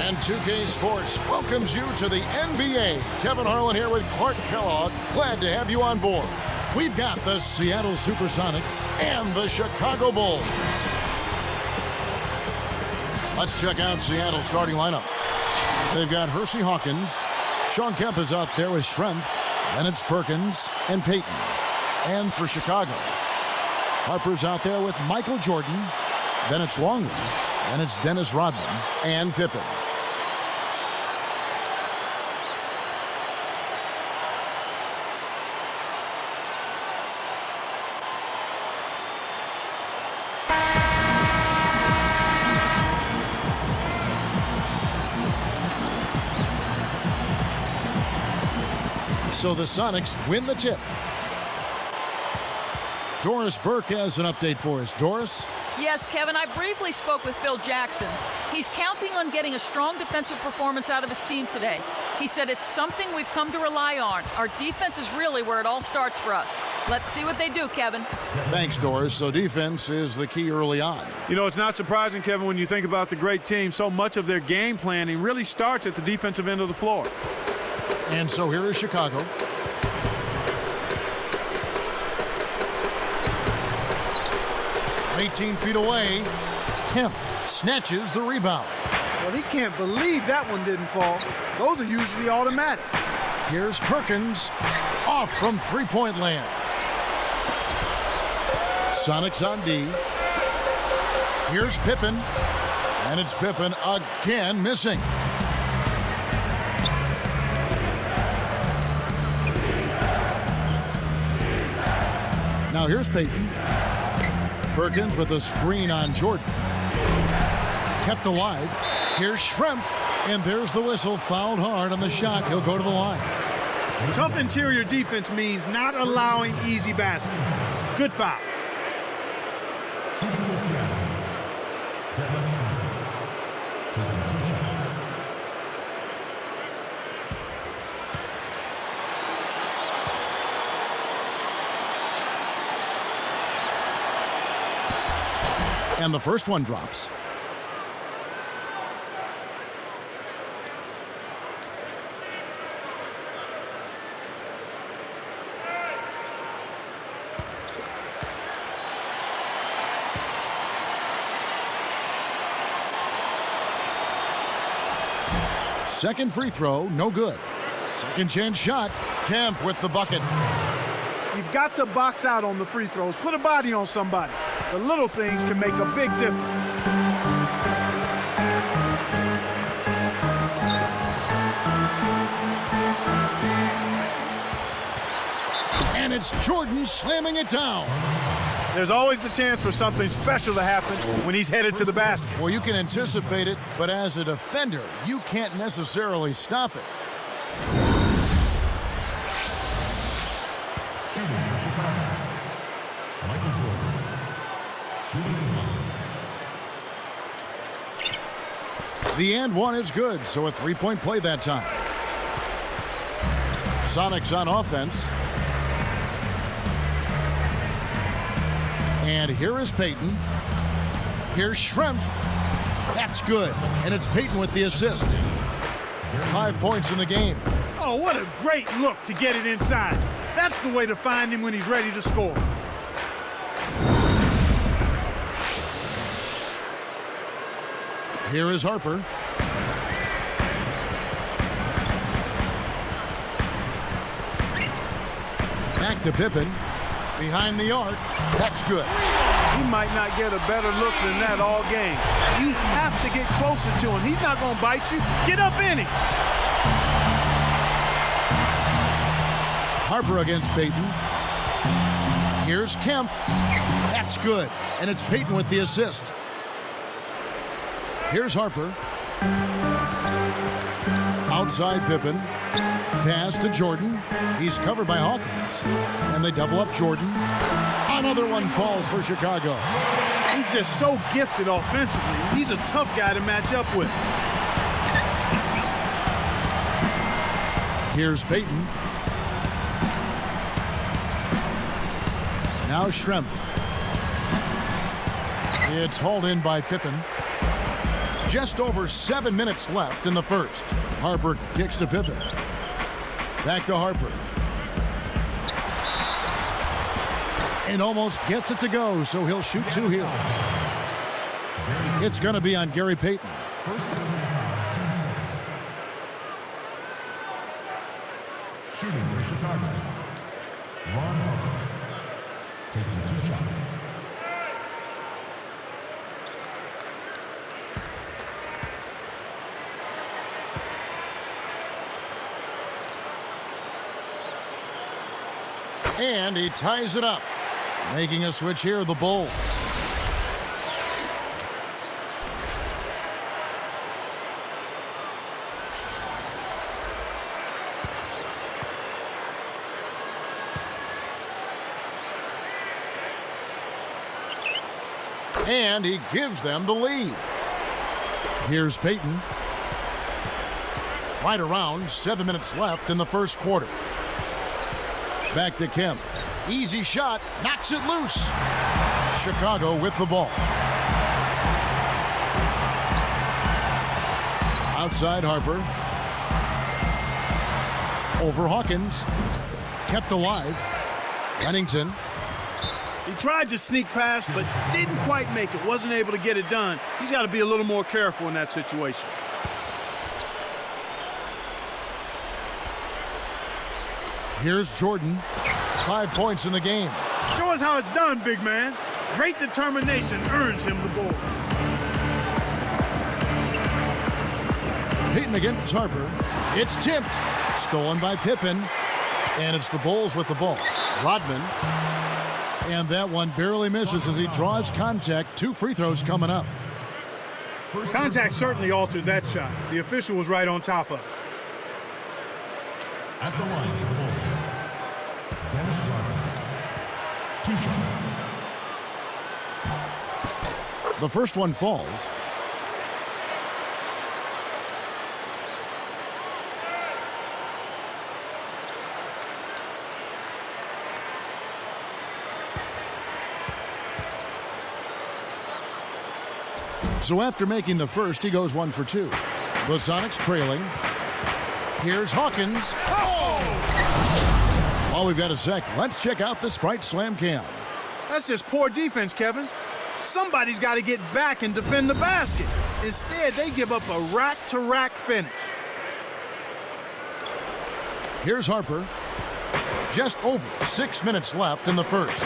And 2K Sports welcomes you to the NBA. Kevin Harlan here with Clark Kellogg. Glad to have you on board. We've got the Seattle Supersonics and the Chicago Bulls. Let's check out Seattle's starting lineup. They've got Hersey Hawkins. Shawn Kemp is out there with Schrempf. Then it's Perkins and Payton. And for Chicago, Harper's out there with Michael Jordan. Then it's Longley. Then it's Dennis Rodman and Pippen. So the Sonics win the tip. Doris Burke has an update for us. Doris? Yes, Kevin, I briefly spoke with Phil Jackson. He's counting on getting a strong defensive performance out of his team today. He said it's something we've come to rely on. Our defense is really where it all starts for us. Let's see what they do, Kevin. Thanks, Doris. So defense is the key early on. You know, it's not surprising, Kevin, when you think about the great team. So much of their game planning really starts at the defensive end of the floor. And so here is Chicago. "18 feet away, Kemp snatches the rebound. Well, he can't believe that one didn't fall. Those are usually automatic. Here's Perkins, off from three-point land. Sonics on D. Here's Pippen, and it's Pippen again missing. Now here's Payton. Perkins with a screen on Jordan. Kept alive. Here's Schrempf. And there's the whistle. Fouled hard on the shot. He'll go to the line. Tough interior defense means not allowing easy baskets. Good foul. And the first one drops. Second free throw, no good. Second chance shot, Kemp with the bucket. You've got to box out on the free throws. Put a body on somebody. The little things can make a big difference. And it's Jordan slamming it down. There's always the chance for something special to happen when he's headed to the basket. Well, you can anticipate it, but as a defender, you can't necessarily stop it. The and one is good, so a three-point play that time. Sonics on offense. And here is Payton. Here's Schrempf. That's good. And it's Payton with the assist. 5 points in the game. Oh, what a great look to get it inside. That's the way to find him when he's ready to score. Here is Harper. Back to Pippen. Behind the arc. That's good. He might not get a better look than that all game. You have to get closer to him. He's not going to bite you. Get up in him. Harper against Payton. Here's Kemp. That's good. And it's Payton with the assist. Here's Harper. Outside Pippen. Pass to Jordan. He's covered by Hawkins. And they double up Jordan. Another one falls for Chicago. He's just so gifted offensively. He's a tough guy to match up with. Here's Payton. Now Schrempf. It's hauled in by Pippen. Just over 7 minutes left in the first. Harper kicks to Pippen. Back to Harper. And almost gets it to go, so he'll shoot two here. It's going to be on Gary Payton. Shooting for Chicago, Ron Harper, taking 2 shots. And he ties it up. Making a switch here, the Bulls. And he gives them the lead. Here's Payton. Right around 7 minutes left in the first quarter. Back to Kemp. Easy shot. Knocks it loose. Chicago with the ball. Outside Harper. Over Hawkins. Kept alive. Pennington. He tried to sneak past, but didn't quite make it. Wasn't able to get it done. He's got to be a little more careful in that situation. Here's Jordan. 5 points in the game. Show us how it's done, big man. Great determination earns him the ball. Payton against Harper. It's tipped. Stolen by Pippen. And it's the Bulls with the ball. Rodman. And that one barely misses as he draws contact. 2 free throws coming up. Contact certainly altered that shot. The official was right on top of it. At the line for the Bulls, Dennis Rodman, 2 shots. The first one falls. So after making the first, he goes 1 for 2. The Sonics trailing. Here's Hawkins. Oh! While we've got a sec, let's check out the Sprite Slam Cam. That's just poor defense, Kevin. Somebody's got to get back and defend the basket. Instead, they give up a rack-to-rack finish. Here's Harper. Just over 6 minutes left in the first.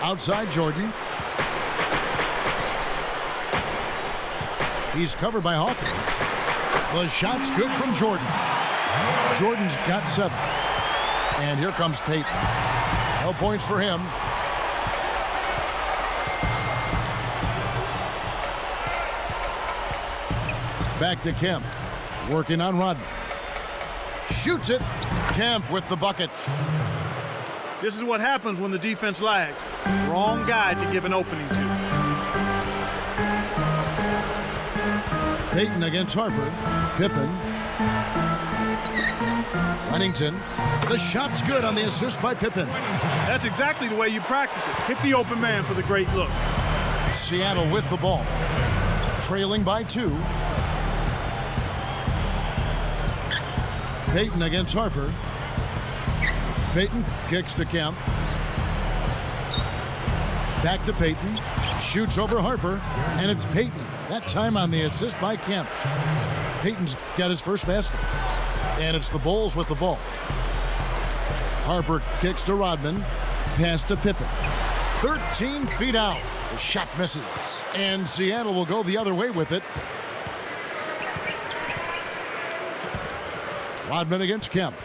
Outside Jordan. He's covered by Hawkins. The shot's good from Jordan. Jordan's got 7. And here comes Payton. No points for him. Back to Kemp. Working on Rodman. Shoots it. Kemp with the bucket. This is what happens when the defense lags. Wrong guy to give an opening to. Payton against Harper. Pippen. Pennington. The shot's good on the assist by Pippen. That's exactly the way you practice it. Hit the open man for the great look. Seattle with the ball. Trailing by 2. Payton against Harper. Payton kicks to Kemp. Back to Payton. Shoots over Harper. And it's Payton. That time on the assist by Kemp. Payton's got his first basket. And it's the Bulls with the ball. Harper kicks to Rodman. Pass to Pippen. 13 feet out. The shot misses. And Seattle will go the other way with it. Rodman against Kemp.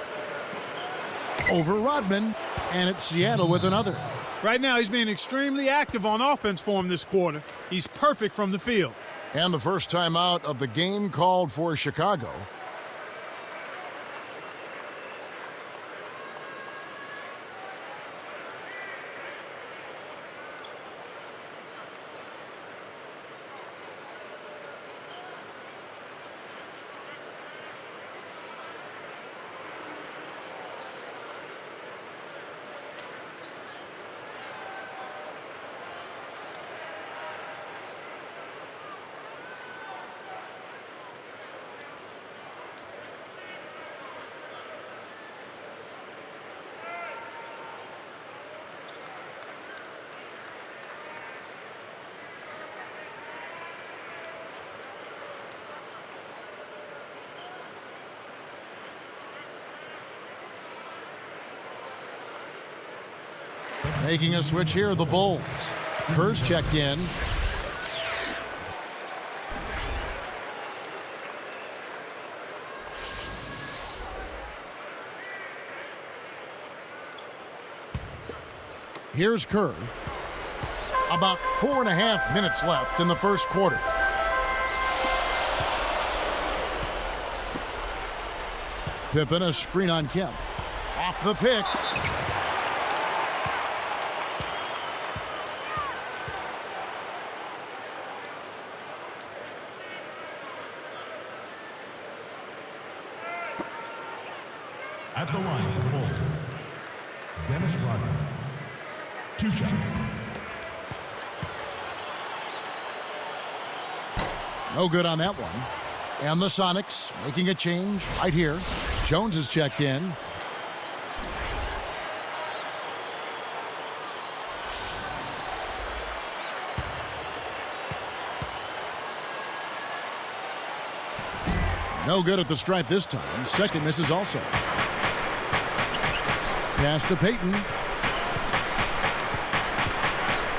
Over Rodman. And it's Seattle with another. Right now, he's being extremely active on offense for him this quarter. He's perfect from the field. And the first time out of the game called for Chicago. Making a switch here, the Bulls. Kerr's checked in. Here's Kerr. About 4.5 minutes left in the first quarter. Pippen, a screen on Kemp. Off the pick. At the line for the Bulls, Dennis Rodman. 2 shots. No good on that one. And the Sonics making a change right here. Jones is checked in. No good at the stripe this time. Second misses also. Pass to Payton.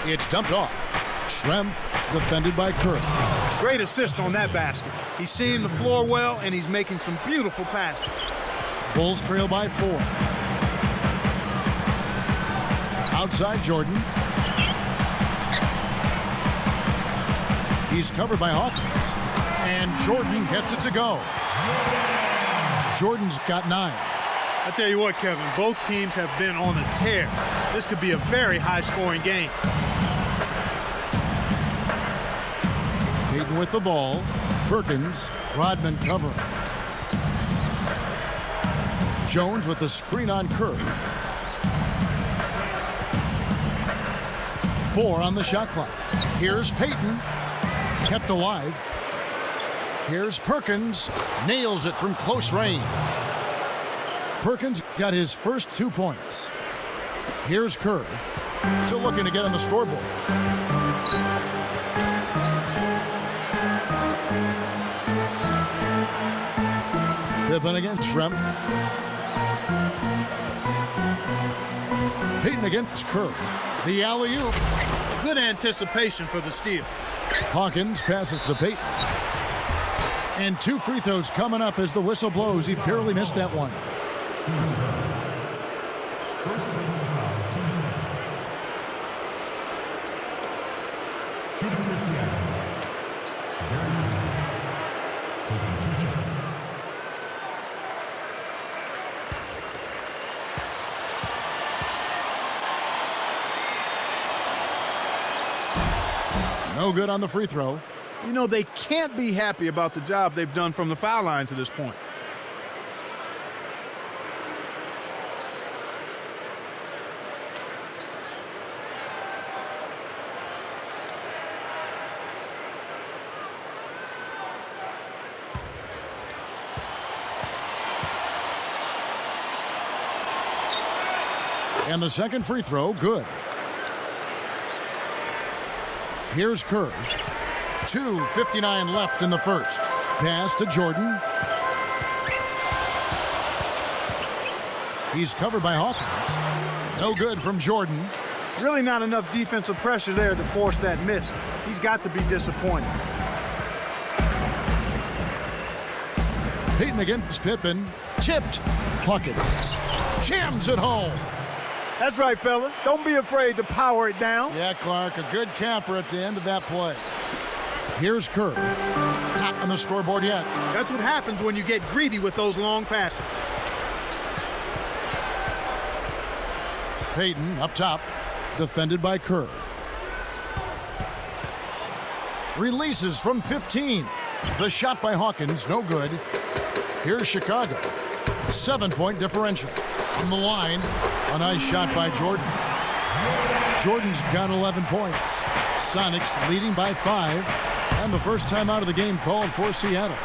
It's dumped off. Schrempf defended by Kerr. Great assist on that basket. He's seeing the floor well, and he's making some beautiful passes. Bulls trail by 4. Outside Jordan. He's covered by Hawkins. And Jordan gets it to go. Jordan's got 9. I tell you what, Kevin, both teams have been on a tear. This could be a very high-scoring game. Payton with the ball. Perkins. Rodman covering. Jones with the screen on Kerr. 4 on the shot clock. Here's Payton. Kept alive. Here's Perkins. Nails it from close range. Perkins got his first 2 points. Here's Kerr. Still looking to get on the scoreboard. Pippen against Schrempf. Payton against Kerr. The alley-oop. Good anticipation for the steal. Hawkins passes to Payton. And 2 free throws coming up as the whistle blows. He barely missed that one. First personal foul, team 7. Shooting for Seattle, Gary Payton, taking 2 shots. No good on the free throw. You know, they can't be happy about the job they've done from the foul line to this point. And the second free throw, good. Here's Kerr. 2:59 left in the first. Pass to Jordan. He's covered by Hawkins. No good from Jordan. Really not enough defensive pressure there to force that miss. He's got to be disappointed. Payton against Pippen. Tipped. Hawkins jams it home. That's right, fella. Don't be afraid to power it down. Yeah, Clark, a good camper at the end of that play. Here's Kerr. Not on the scoreboard yet. That's what happens when you get greedy with those long passes. Payton up top, defended by Kerr. Releases from 15. The shot by Hawkins, no good. Here's Chicago. 7-point differential. On the line, a nice shot by Jordan. Jordan's got 11 points. Sonics leading by 5. And the first time out of the game called for Seattle.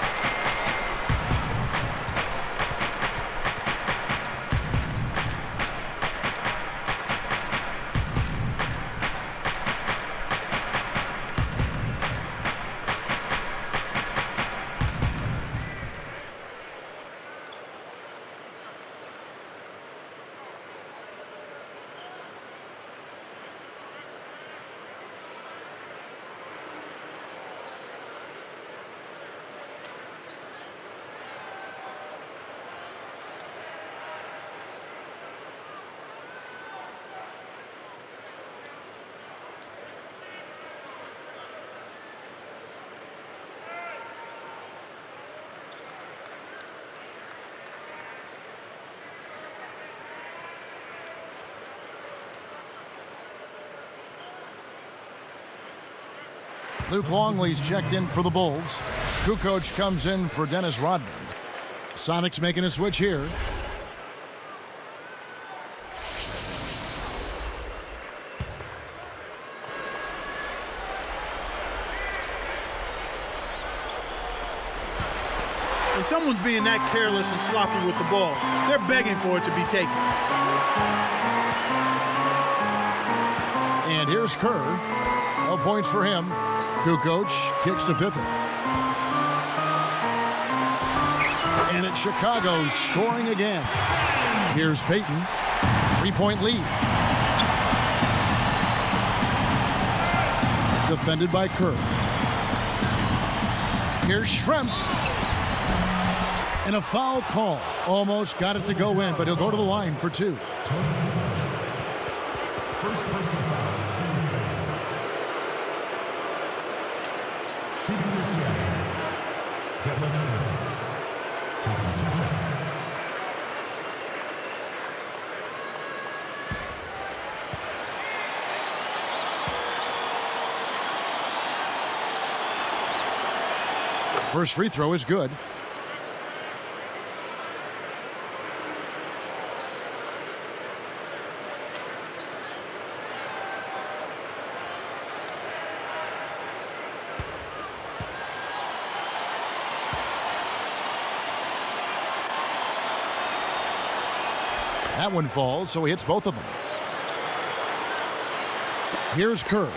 Luke Longley's checked in for the Bulls. Kukoc comes in for Dennis Rodman. Sonics making a switch here. When someone's being that careless and sloppy with the ball, they're begging for it to be taken. And here's Kerr. No points for him. Kukoc kicks to Pippen. And it's Chicago scoring again. Here's Payton. 3-point lead. Defended by Kerr. Here's Schrempf. And a foul call. Almost got it to go in, but he'll go to the line for two. First personal foul, team's third. Shooting for Seattle. Detlef Schrempf. Taking 2 shots. First free throw is good. That one falls, so he hits both of them. Here's Kerr.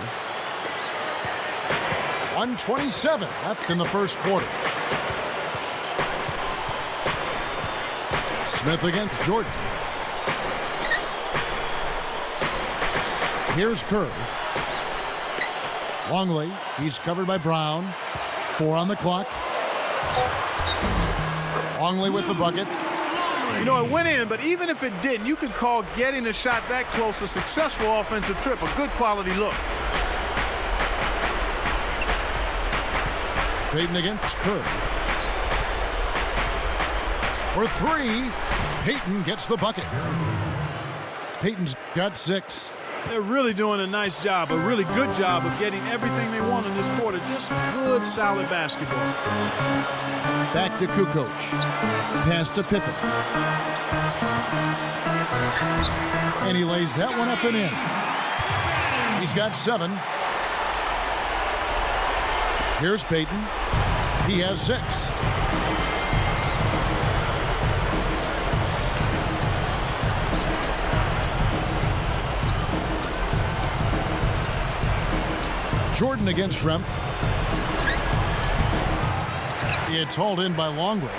1:27 left in the first quarter. Smith against Jordan. Here's Kerr. Longley, he's covered by Brown. 4 on the clock. Longley with the bucket. You know, it went in, but even if it didn't, you could call getting a shot that close a successful offensive trip, a good quality look. Payton against Kerr. For 3, Payton gets the bucket. Payton's got 6. They're really doing a nice job, a really good job of getting everything they want in this quarter. Just good, solid basketball. Back to Kukoc. Pass to Pippen. And he lays that one up and in. He's got 7. Here's Payton. He has 6. Jordan against Schrempf. It's hauled in by Longley.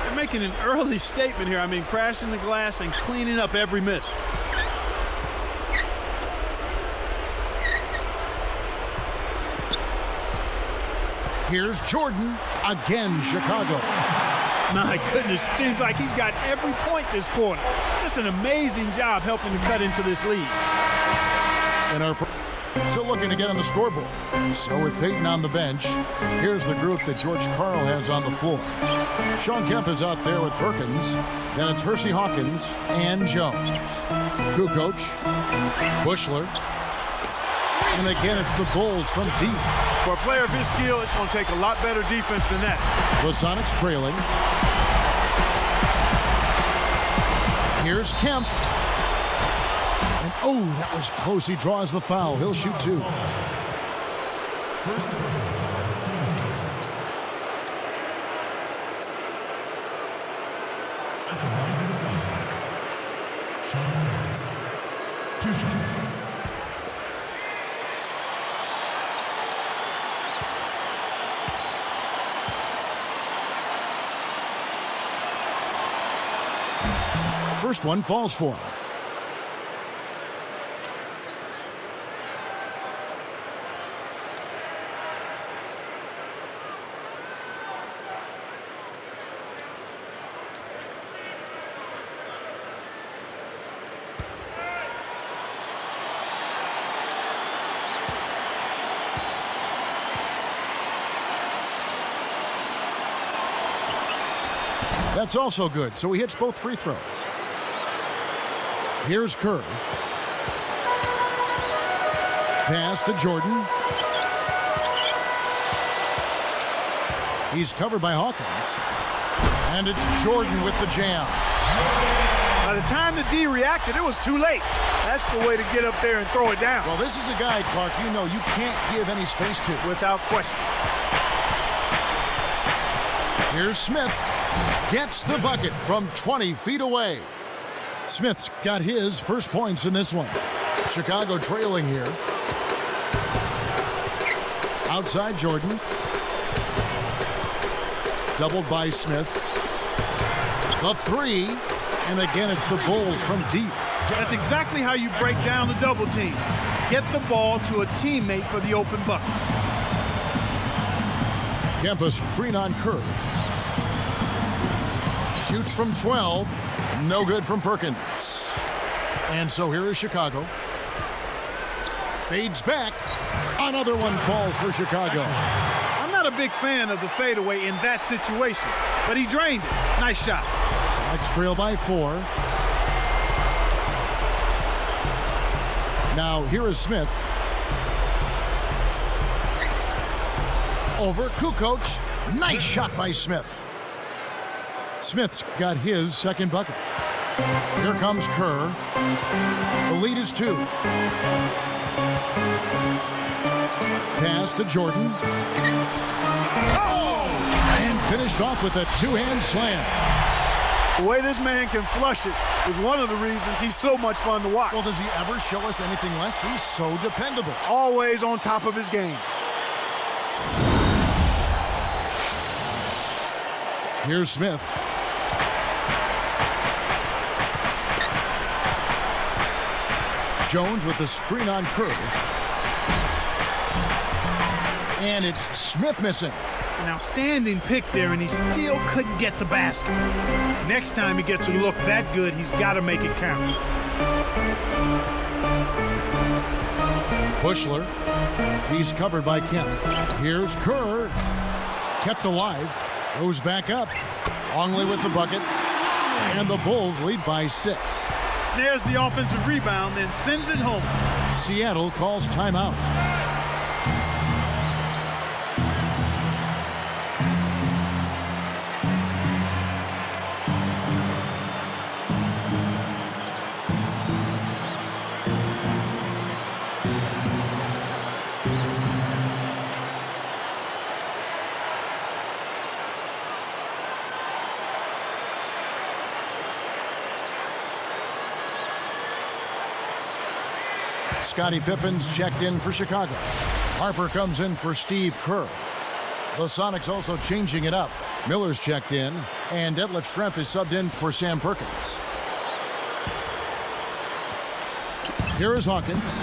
They're making an early statement here. I mean, crashing the glass and cleaning up every miss. Here's Jordan. Again, Chicago. My goodness, it seems like he's got every point this quarter. Just an amazing job helping to cut into this lead. And our still looking to get on the scoreboard. So with Payton on the bench, here's the group that George Karl has on the floor. Shawn Kemp is out there with Perkins. Then it's Hersey Hawkins and Jones. Kukoc, Bushler. And again, it's the Bulls from deep. For a player of his skill, it's going to take a lot better defense than that. The Sonics trailing. Here's Kemp. And oh, that was close. He draws the foul. He'll shoot 2. First personal foul, team's first. At the line for the Sonics. Shawn Kemp. 2 shots. First one falls for him. That's also good, so he hits both free throws. Here's Kerr. Pass to Jordan. He's covered by Hawkins. And it's Jordan with the jam. By the time the D reacted, it was too late. That's the way to get up there and throw it down. Well, this is a guy, Clark, you know you can't give any space to. Without question. Here's Smith. Gets the bucket from 20 feet away. Smith's got his first points in this one. Chicago trailing here. Outside Jordan. Doubled by Smith. The three. And again, it's the Bulls from deep. That's exactly how you break down a double team. Get the ball to a teammate for the open bucket. Campus screen on Kerr. Shoots from 12. No good from Perkins. And so here is Chicago. Fades back. Another one falls for Chicago. I'm not a big fan of the fadeaway in that situation, but he drained it. Nice shot. Sonics trail by 4. Now here is Smith. Over Kukoc. Nice shot by Smith. Smith's got his second bucket. Here comes Kerr. The lead is 2. Pass to Jordan. Oh! And finished off with a two-hand slam. The way this man can flush it is one of the reasons he's so much fun to watch. Well, does he ever show us anything less? He's so dependable. Always on top of his game. Here's Smith. Jones with the screen on Kerr. And it's Smith missing. An outstanding pick there, and he still couldn't get the basket. Next time he gets a look that good, he's got to make it count. Bushler. He's covered by Kemp. Here's Kerr. Kept alive. Goes back up. Longley with the bucket. And the Bulls lead by 6. Snares the offensive rebound, then sends it home. Seattle calls timeout. Scottie Pippen's checked in for Chicago. Harper comes in for Steve Kerr. The Sonics also changing it up. Miller's checked in, and Detlef Schrempf is subbed in for Sam Perkins. Here is Hawkins.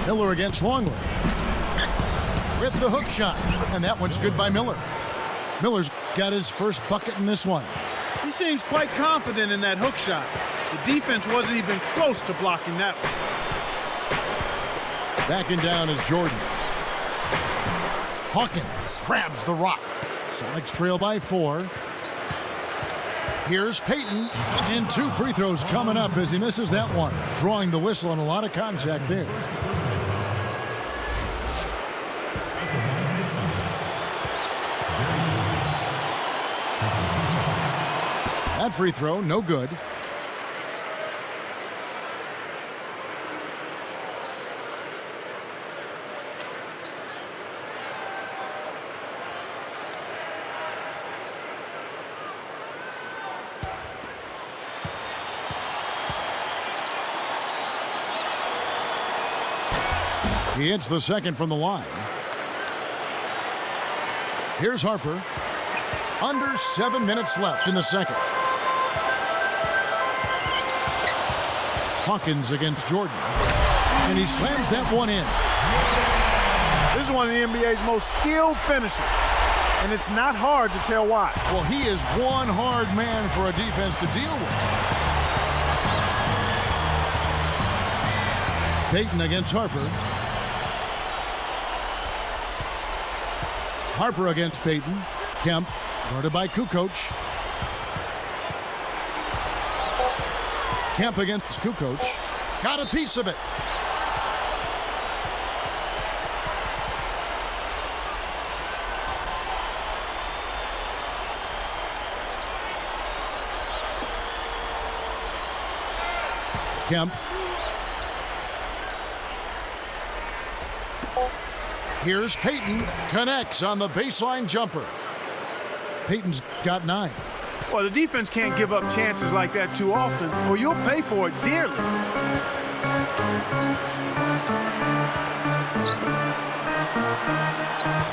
Miller against Longley. With the hook shot, and that one's good by Miller. Miller's got his first bucket in this one. He seems quite confident in that hook shot. The defense wasn't even close to blocking that one. Backing down is Jordan. Hawkins grabs the rock. Sonics trail by 4. Here's Payton, and 2 free throws coming up as he misses that one. Drawing the whistle and a lot of contact there. That free throw, no good. He hits the second from the line. Here's Harper. Under 7 minutes left in the second. Hawkins against Jordan. And he slams that one in. This is one of the NBA's most skilled finishers. And it's not hard to tell why. Well, he is one hard man for a defense to deal with. Payton against Harper. Harper against Payton. Kemp, guarded by Kukoc. Kemp against Kukoc. Got a piece of it. Kemp. Here's Payton. Connects on the baseline jumper. Payton's got 9. Well, the defense can't give up chances like that too often, or you'll pay for it dearly.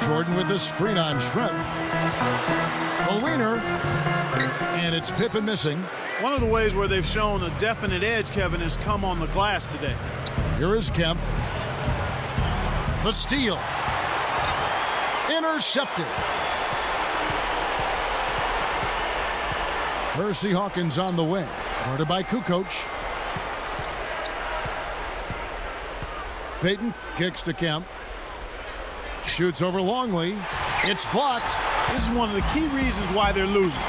Jordan with a screen on Schrempf. The wiener. And it's Pippen missing. One of the ways where they've shown a definite edge, Kevin, has come on the glass today. Here is Kemp. The steal. Intercepted. Hersey Hawkins on the wing. Guarded by Kukoc. Payton kicks to Kemp. Shoots over Longley. It's blocked. This is one of the key reasons why they're losing.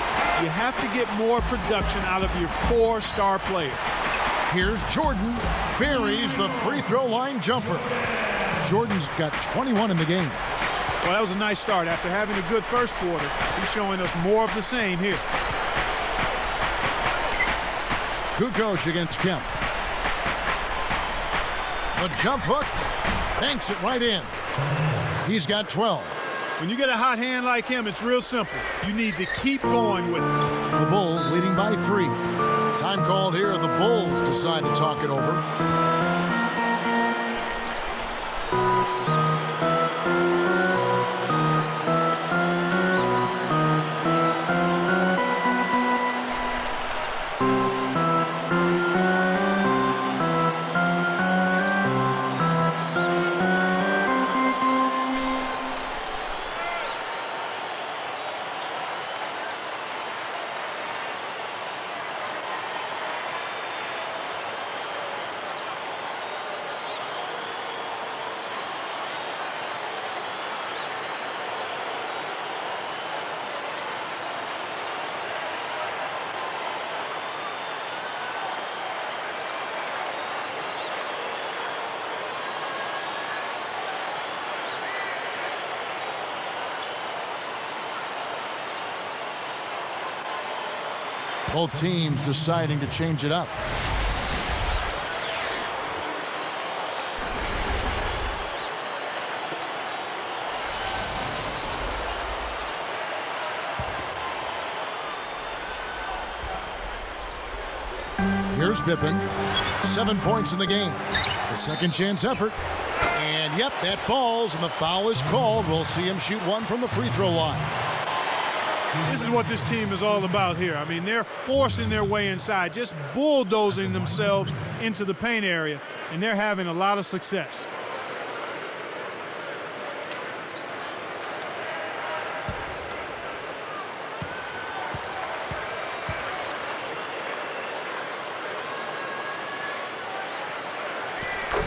You have to get more production out of your core star player. Here's Jordan. Buries the free throw line jumper. Jordan's got 21 in the game. Well, that was a nice start. After having a good first quarter, he's showing us more of the same here. Kukoc against Kemp. The jump hook. Banks it right in. He's got 12. When you get a hot hand like him, it's real simple. You need to keep going with it. The Bulls leading by 3. Time called here. The Bulls decide to talk it over. Both teams deciding to change it up. Here's Pippen. 7 points in the game. A second chance effort. And yep, that falls and the foul is called. We'll see him shoot one from the free throw line. This is what this team is all about here. I mean, they're forcing their way inside, just bulldozing themselves into the paint area, and they're having a lot of success.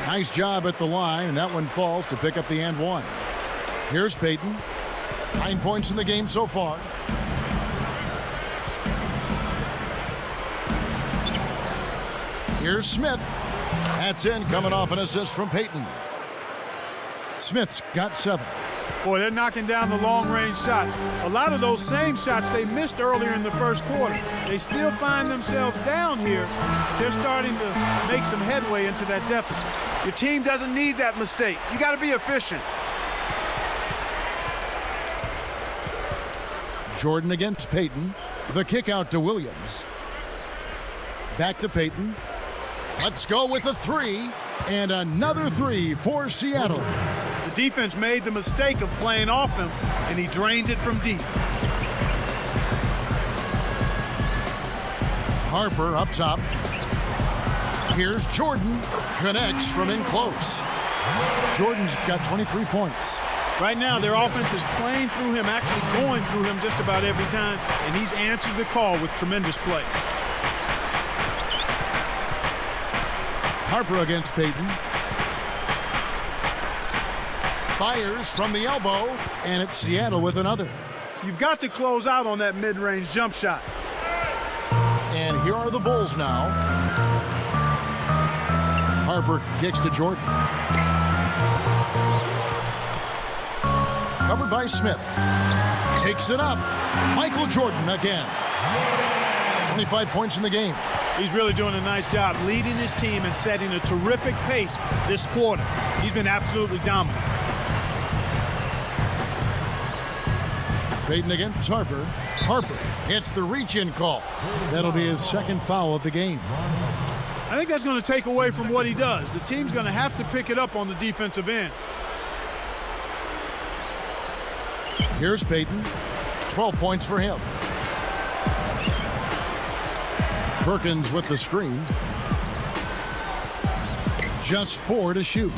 Nice job at the line, and that one falls to pick up the and one. Here's Payton. 9 points in the game so far. Here's Smith. That's in, coming off an assist from Payton. Smith's got 7. Boy, they're knocking down the long-range shots. A lot of those same shots they missed earlier in the first quarter. They still find themselves down here. They're starting to make some headway into that deficit. Your team doesn't need that mistake. You got to be efficient. Jordan against Payton. The kick out to Williams. Back to Payton. Let's go with a 3. And another 3 for Seattle. The defense made the mistake of playing off him, and he drained it from deep. Harper up top. Here's Jordan. Connects from in close. Jordan's got 23 points. Right now, their offense is playing through him, actually going through him just about every time, and he's answered the call with tremendous play. Harper against Payton. Fires from the elbow, and it's Seattle with another. You've got to close out on that mid-range jump shot. And here are the Bulls now. Harper kicks to Jordan. Covered by Smith. Takes it up. Michael Jordan again. 25 points in the game. He's really doing a nice job leading his team and setting a terrific pace this quarter. He's been absolutely dominant. Payton against Harper. Harper gets the reach-in call. That'll be his second foul of the game. I think that's going to take away from what he does. The team's going to have to pick it up on the defensive end. Here's Payton. 12 points for him. Perkins with the screen. Just 4 to shoot.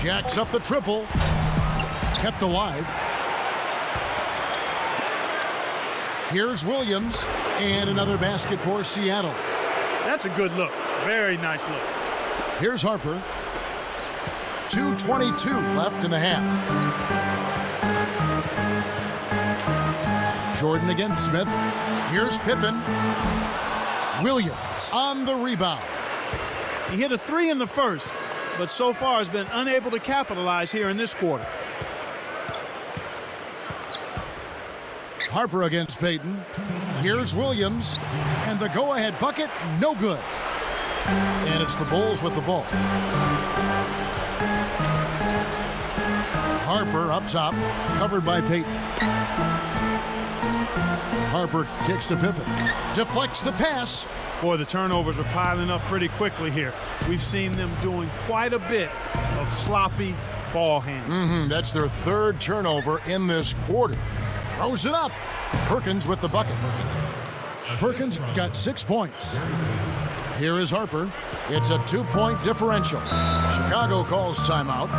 Jacks up the triple. Kept alive. Here's Williams. And another basket for Seattle. That's a good look. Very nice look. Here's Harper. 2:22 left in the half. Jordan against Smith. Here's Pippen. Williams on the rebound. He hit a 3 in the first, but so far has been unable to capitalize here in this quarter. Harper against Payton. Here's Williams. And the go-ahead bucket, no good. And it's the Bulls with the ball. Harper up top, covered by Payton. Harper kicks to Pippen. Deflects the pass. Boy, the turnovers are piling up pretty quickly here. We've seen them doing quite a bit of sloppy ball handling. That's their third turnover in this quarter. Throws it up. Perkins with the bucket. Perkins got 6 points. Here is Harper. It's a 2-point differential. Chicago calls timeout.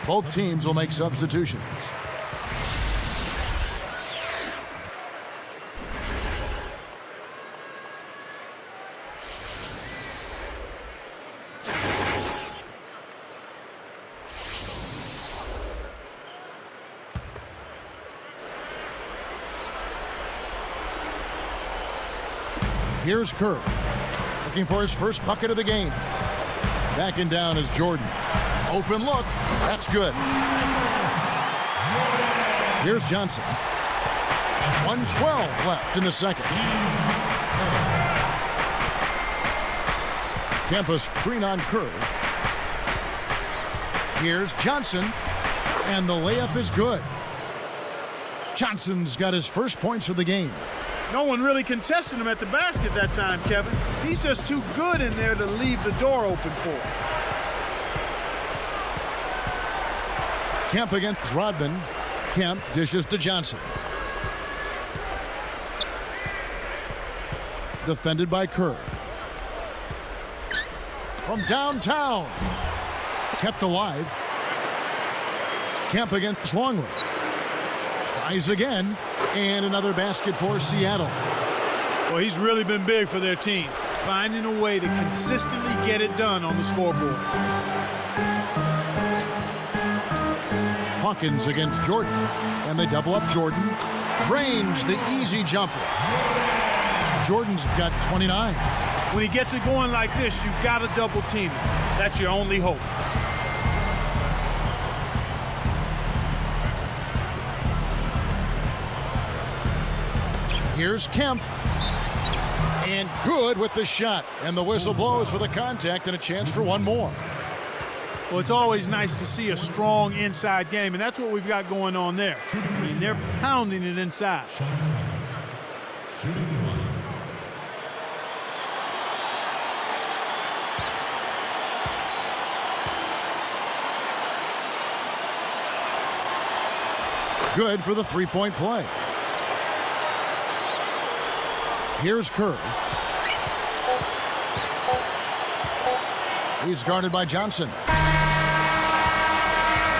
Both teams will make substitutions. Here's Kerr, looking for his first bucket of the game. Backing down is Jordan. Open look. That's good. Here's Johnson. 1:12 left in the second. Kempa screen on Kerr. Here's Johnson. And the layup is good. Johnson's got his first points of the game. No one really contested him at the basket that time, Kevin. He's just too good in there to leave the door open for him. Kemp against Rodman. Kemp dishes to Johnson. Defended by Kerr. From downtown. Kept alive. Kemp against Longley. Tries again. And another basket for Seattle. Well, he's really been big for their team, finding a way to consistently get it done on the scoreboard. Hawkins against Jordan. And they double up Jordan. Drains the easy jumper. Jordan's got 29. When he gets it going like this, you've got to double team him. That's your only hope. Here's Kemp. And good with the shot. And the whistle blows for the contact and a chance for one more. Well, it's always nice to see a strong inside game, and that's what we've got going on there. I mean, they're pounding it inside. Good for the three-point play. Here's Kerr. He's guarded by Johnson.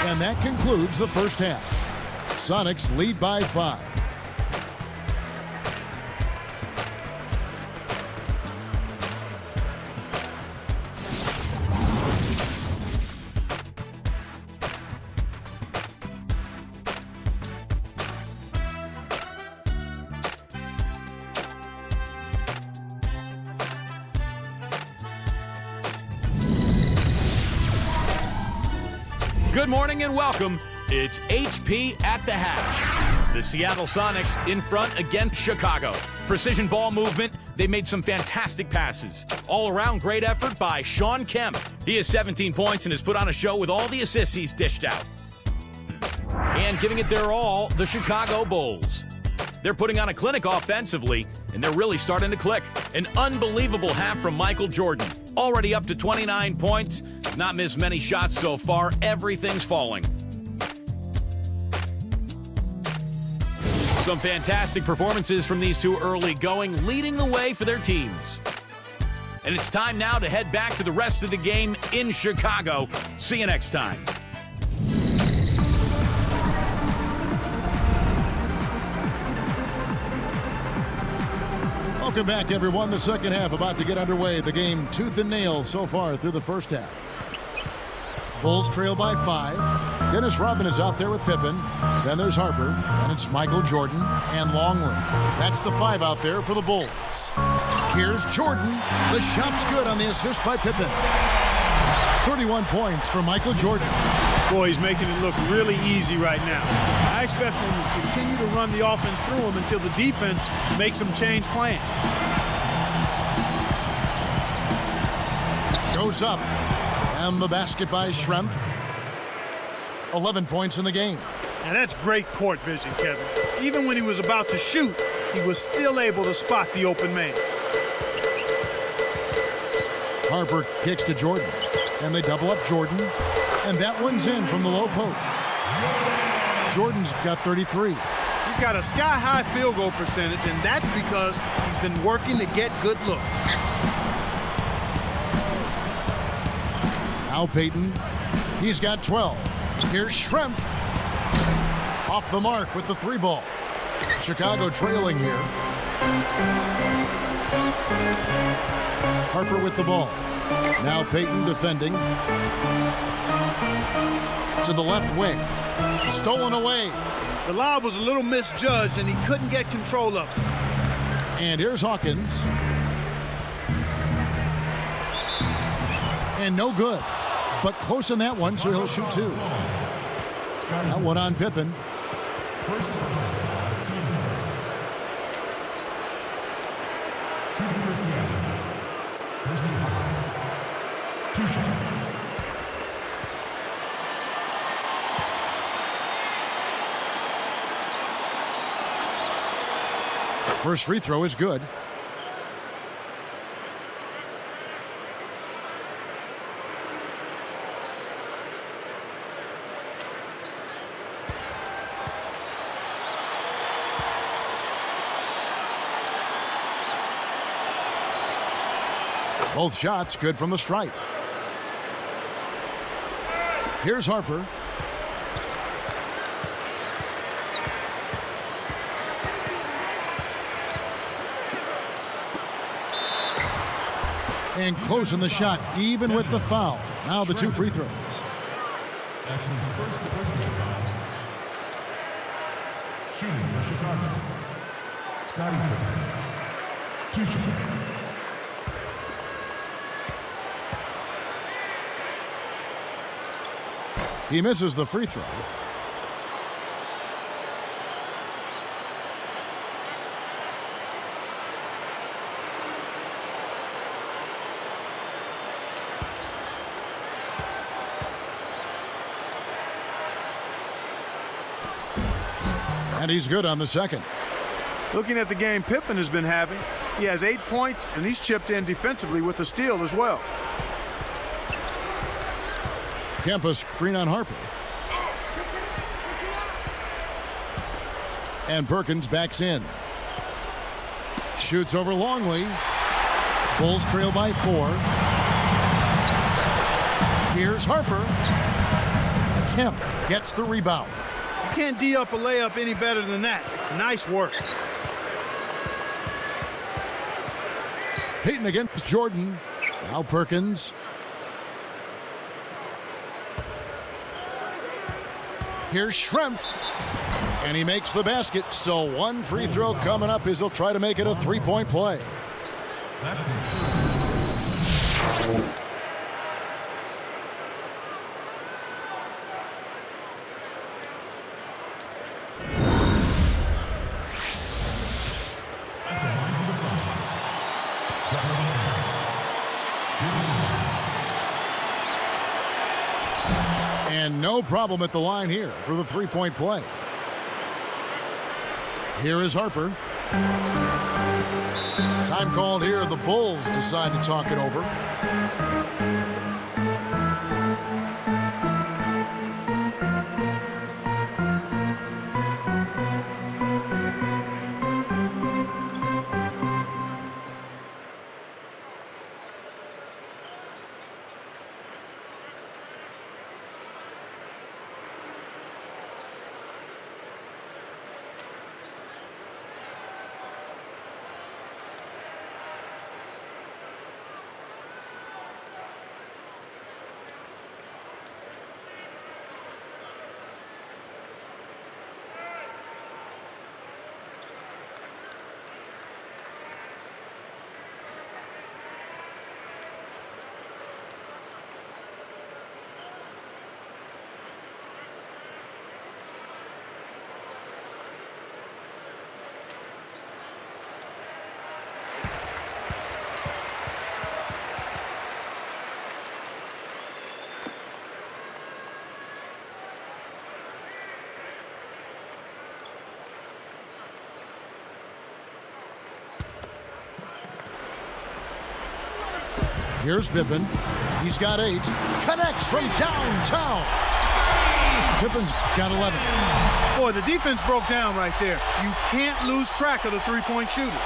And that concludes the first half. Sonics lead by 5. Good morning and welcome. It's HP at the half. The Seattle Sonics in front against Chicago. Precision ball movement. They made some fantastic passes. All-around great effort by Shawn Kemp. He has 17 points and has put on a show with all the assists he's dished out. And giving it their all, the Chicago Bulls. They're putting on a clinic offensively, and they're really starting to click. An unbelievable half from Michael Jordan. Already up to 29 points. He's not missed many shots so far. Everything's falling. Some fantastic performances from these two early going, leading the way for their teams. And it's time now to head back to the rest of the game in Chicago. See you next time. Welcome back, everyone. The second half about to get underway. The game tooth and nail so far through the first half. Bulls trail by 5. Dennis Rodman is out there with Pippen. Then there's Harper. And it's Michael Jordan and Longley. That's the 5 out there for the Bulls. Here's Jordan. The shot's good on the assist by Pippen. 31 points for Michael Jordan. Boy, he's making it look really easy right now. I expect him to continue to run the offense through him until the defense makes him change plans. Goes up. And the basket by Schrempf. 11 points in the game. Now that's great court vision, Kevin. Even when he was about to shoot, he was still able to spot the open man. Harper kicks to Jordan. And they double up Jordan. And that one's in from the low post. Jordan's got 33. He's got a sky-high field goal percentage, and that's because he's been working to get good looks. Now Payton. He's got 12. Here's Schrempf. Off the mark with the 3 ball. Chicago trailing here. Harper with the ball. Now Payton defending. To the left wing. Stolen away. The lob was a little misjudged, and he couldn't get control of it. And here's Hawkins. And no good. But close in that one, so he'll shoot 2. That one on Pippen. First team starts. Shooting for Seattle. Versus Hawkins. 2 shots. First free throw is good. Both shots good from the stripe. Here's Harper. And closing the shot, even with the foul. Now the 2 free throws. That's his first personal foul. Shooting for Chicago. Scottie Pippen. 2 shots. He misses the free throw. And he's good on the second. Looking at the game Pippen has been having, he has 8 points, and he's chipped in defensively with a steal as well. Campus screen on Harper. And Perkins backs in. Shoots over Longley. Bulls trail by 4. Here's Harper. Kemp gets the rebound. You can't D up a layup any better than that. Nice work. Payton against Jordan. Now Perkins. Here's Schrempf. And he makes the basket. So one free throw coming up as he'll try to make it a three-point play. That's his And no problem at the line here for the three-point play. Here is Harper. Time called here. The Bulls decide to talk it over. Here's Pippen. He's got 8. Connects from downtown. Pippen's got 11. Boy, the defense broke down right there. You can't lose track of the three-point shooter.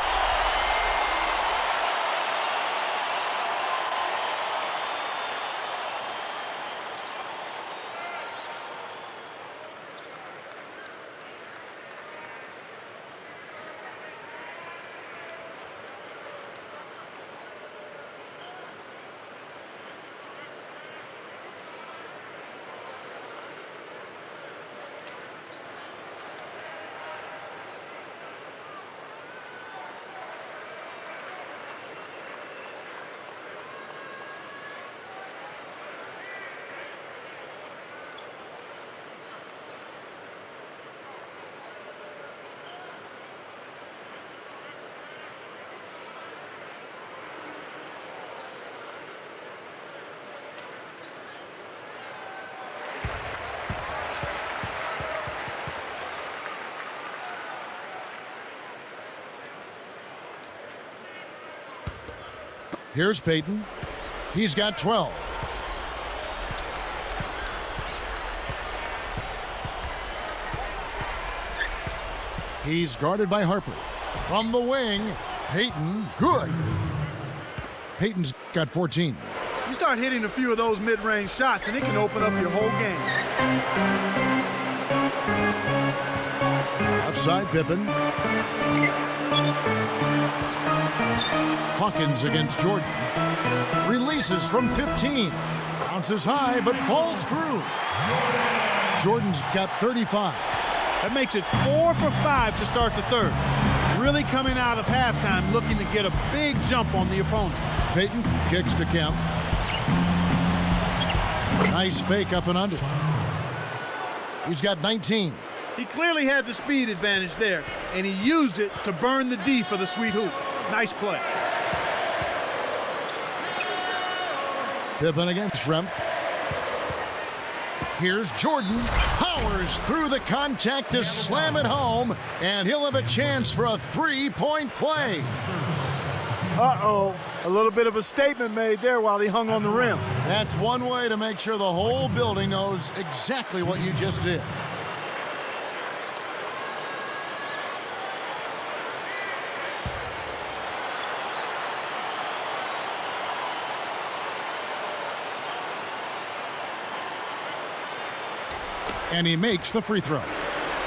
Here's Payton. He's got 12. He's guarded by Harper. From the wing, Payton, good. Payton's got 14. You start hitting a few of those mid-range shots, and it can open up your whole game. Offside Pippen. Hawkins against Jordan. Releases from 15. Bounces high, but falls through. Jordan's got 35. That makes it 4 for 5 to start the third. Really coming out of halftime looking to get a big jump on the opponent. Payton kicks to Kemp. Nice fake up and under. He's got 19. He clearly had the speed advantage there, and he used it to burn the D for the sweet hoop. Nice play. Pippen against Schrempf. Here's Jordan. Powers through the contact to slam it home, and he'll have a chance for a three-point play. Uh-oh. A little bit of a statement made there while he hung on the rim. That's one way to make sure the whole building knows exactly what you just did. And he makes the free throw.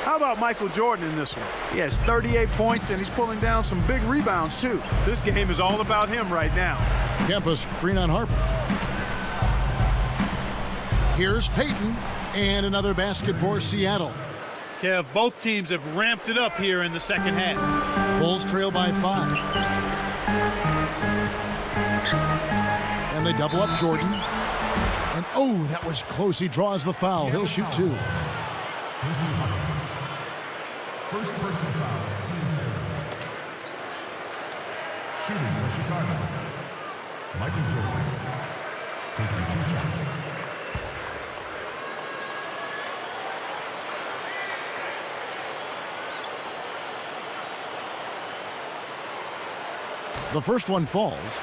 How about Michael Jordan in this one? He has 38 points, and he's pulling down some big rebounds, too. This game is all about him right now. Kempa screen on Harper. Here's Payton, and another basket for Seattle. Kev, both teams have ramped it up here in the second half. Bulls trail by 5. And they double up Jordan. And oh, that was close. He draws the foul. He'll shoot 2. First personal foul, team's third. Shooting for Chicago, Michael Jordan, taking 2 shots. The first one falls.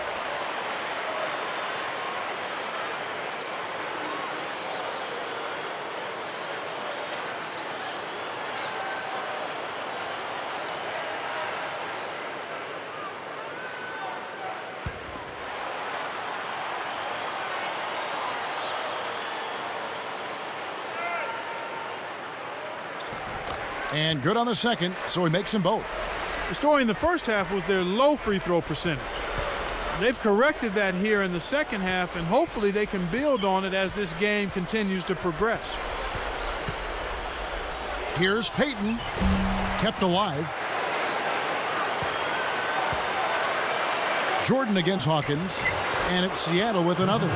And good on the second, so he makes them both. The story in the first half was their low free throw percentage. They've corrected that here in the second half, and hopefully they can build on it as this game continues to progress. Here's Payton, kept alive. Jordan against Hawkins, and it's Seattle with another.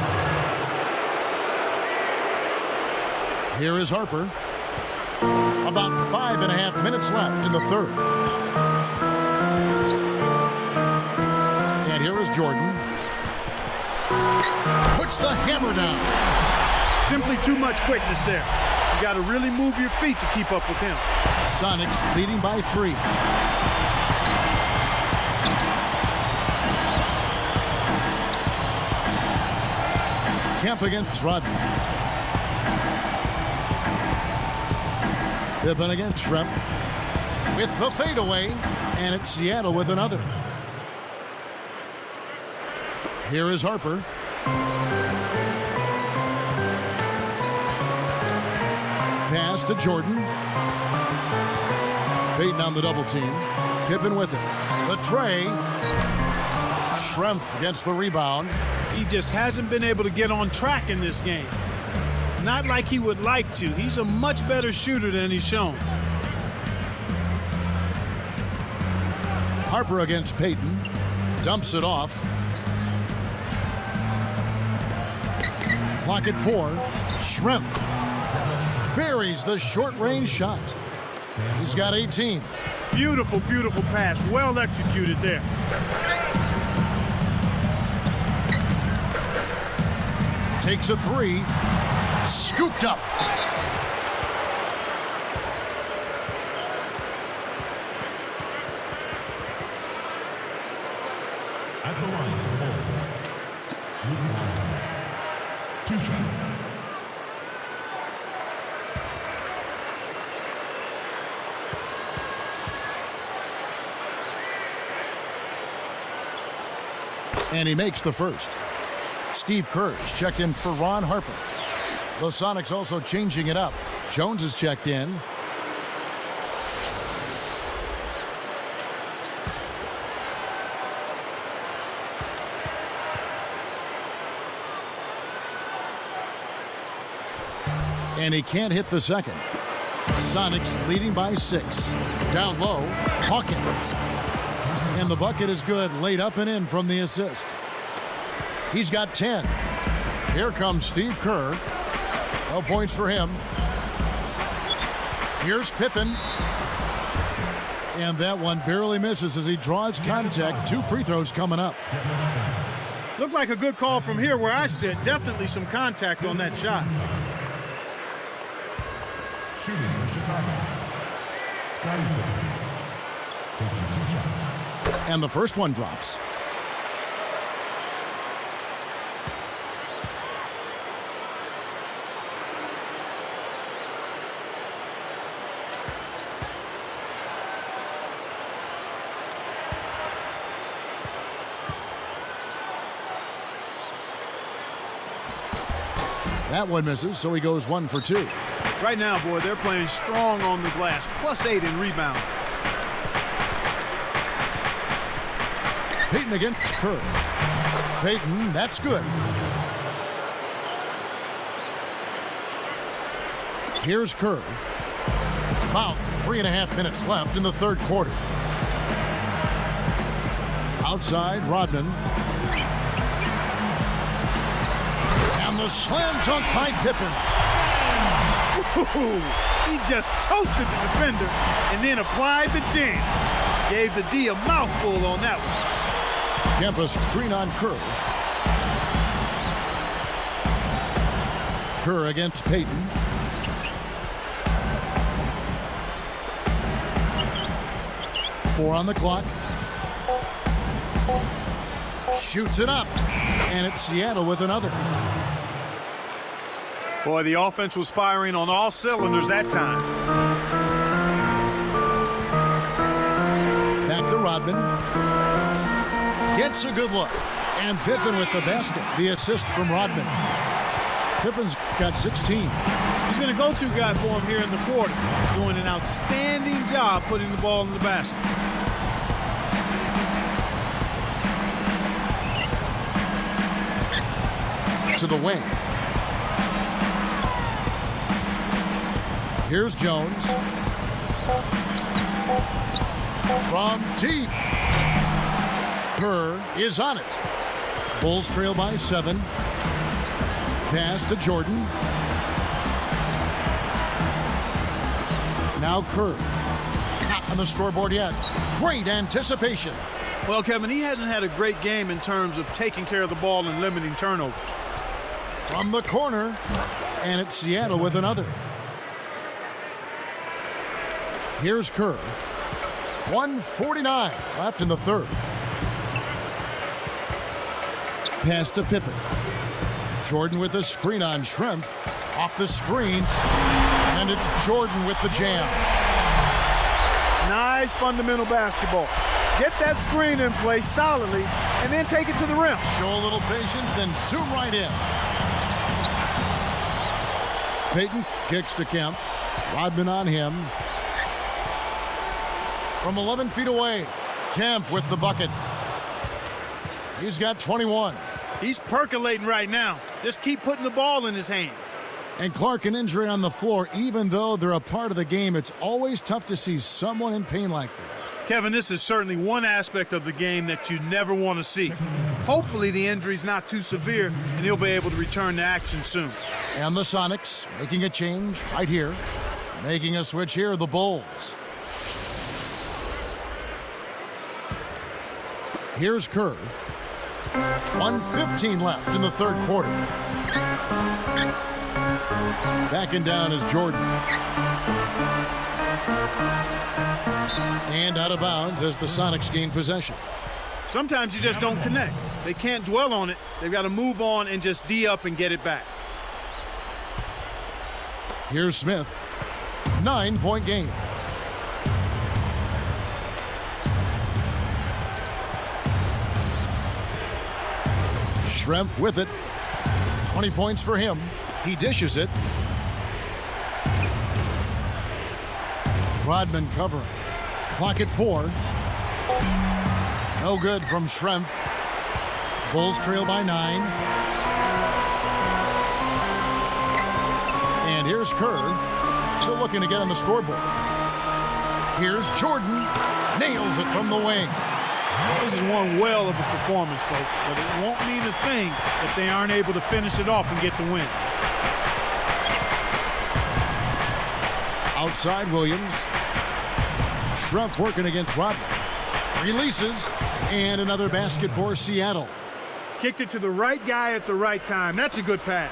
Here is Harper. About 5.5 minutes left in the third. And here is Jordan. Puts the hammer down. Simply too much quickness there. You got to really move your feet to keep up with him. Sonics leading by 3. Kemp against Rodman. Pippen against Schrempf with the fadeaway, and it's Seattle with another. Here is Harper. Pass to Jordan. Payton on the double team. Pippen with it. The tray. Schrempf gets the rebound. He just hasn't been able to get on track in this game. Not like he would like to. He's a much better shooter than he's shown. Harper against Payton. Dumps it off. Clock at 4. Schrempf buries the short-range shot. He's got 18. Beautiful, beautiful pass. Well executed there. Takes a 3. Scooped up. At the line for the Bulls, Luke Longley, 2 shots. And he makes the first. Steve Kerr's checked in for Ron Harper. The Sonics also changing it up. Jones is checked in. And he can't hit the second. Sonics leading by 6. Down low, Hawkins. And the bucket is good, laid up and in from the assist. He's got 10. Here comes Steve Kerr. No points for him. Here's Pippen. And that one barely misses as he draws contact. 2 free throws coming up. Looked like a good call from here where I sit. Definitely some contact on that shot. Shooting for Chicago, Scottie Pippen, taking 2 shots. And the first one drops. That one misses, so he goes 1 for 2. Right now, boy, they're playing strong on the glass. +8 in rebound. Payton against Kerr. Payton, that's good. Here's Kerr. About 3.5 minutes left in the third quarter. Outside, Rodman. And the slam dunk by Pippen. Ooh, he just toasted the defender and then applied the jam. Gave the D a mouthful on that one. Campus screen on Kerr. Kerr against Payton. Four on the clock. Shoots it up. And it's Seattle with another. Boy, the offense was firing on all cylinders that time. Back to Rodman. Gets a good look. And Pippen with the basket. The assist from Rodman. Pippen's got 16. He's been a go-to guy for him here in the quarter. Doing an outstanding job putting the ball in the basket. To the wing. Here's Jones. From deep. Kerr is on it. Bulls trail by 7. Pass to Jordan. Now Kerr. Not on the scoreboard yet. Great anticipation. Well, Kevin, he hasn't had a great game in terms of taking care of the ball and limiting turnovers. From the corner. And it's Seattle with another. Here's Kerr. 1:49 left in the third. Pass to Pippen. Jordan with a screen on Schrempf. Off the screen. And it's Jordan with the jam. Nice fundamental basketball. Get that screen in place solidly and then take it to the rim. Show a little patience, then zoom right in. Payton kicks to Kemp. Rodman on him. From 11 feet away, Kemp with the bucket. He's got 21. He's percolating right now. Just keep putting the ball in his hands. And Clark, an injury on the floor. Even though they're a part of the game, it's always tough to see someone in pain like that. Kevin, this is certainly one aspect of the game that you never want to see. Hopefully the injury's not too severe and he'll be able to return to action soon. And the Sonics making a change right here. Making a switch here, the Bulls. Here's Kerr. 1:15 left in the third quarter. Backing down is Jordan. And out of bounds as the Sonics gain possession. Sometimes you just don't connect. They can't dwell on it. They've got to move on and just D up and get it back. Here's Smith. 9-point game. Schrempf with it. 20 points for him. He dishes it. Rodman covering. Clock at 4. No good from Schrempf. Bulls trail by 9. And here's Kerr. Still looking to get on the scoreboard. Here's Jordan. Nails it from the wing. This is one well of a performance, folks, but it won't mean a thing if they aren't able to finish it off and get the win. Outside Williams. Schrempf working against Rodman. Releases. And another basket for Seattle. Kicked it to the right guy at the right time. That's a good pass.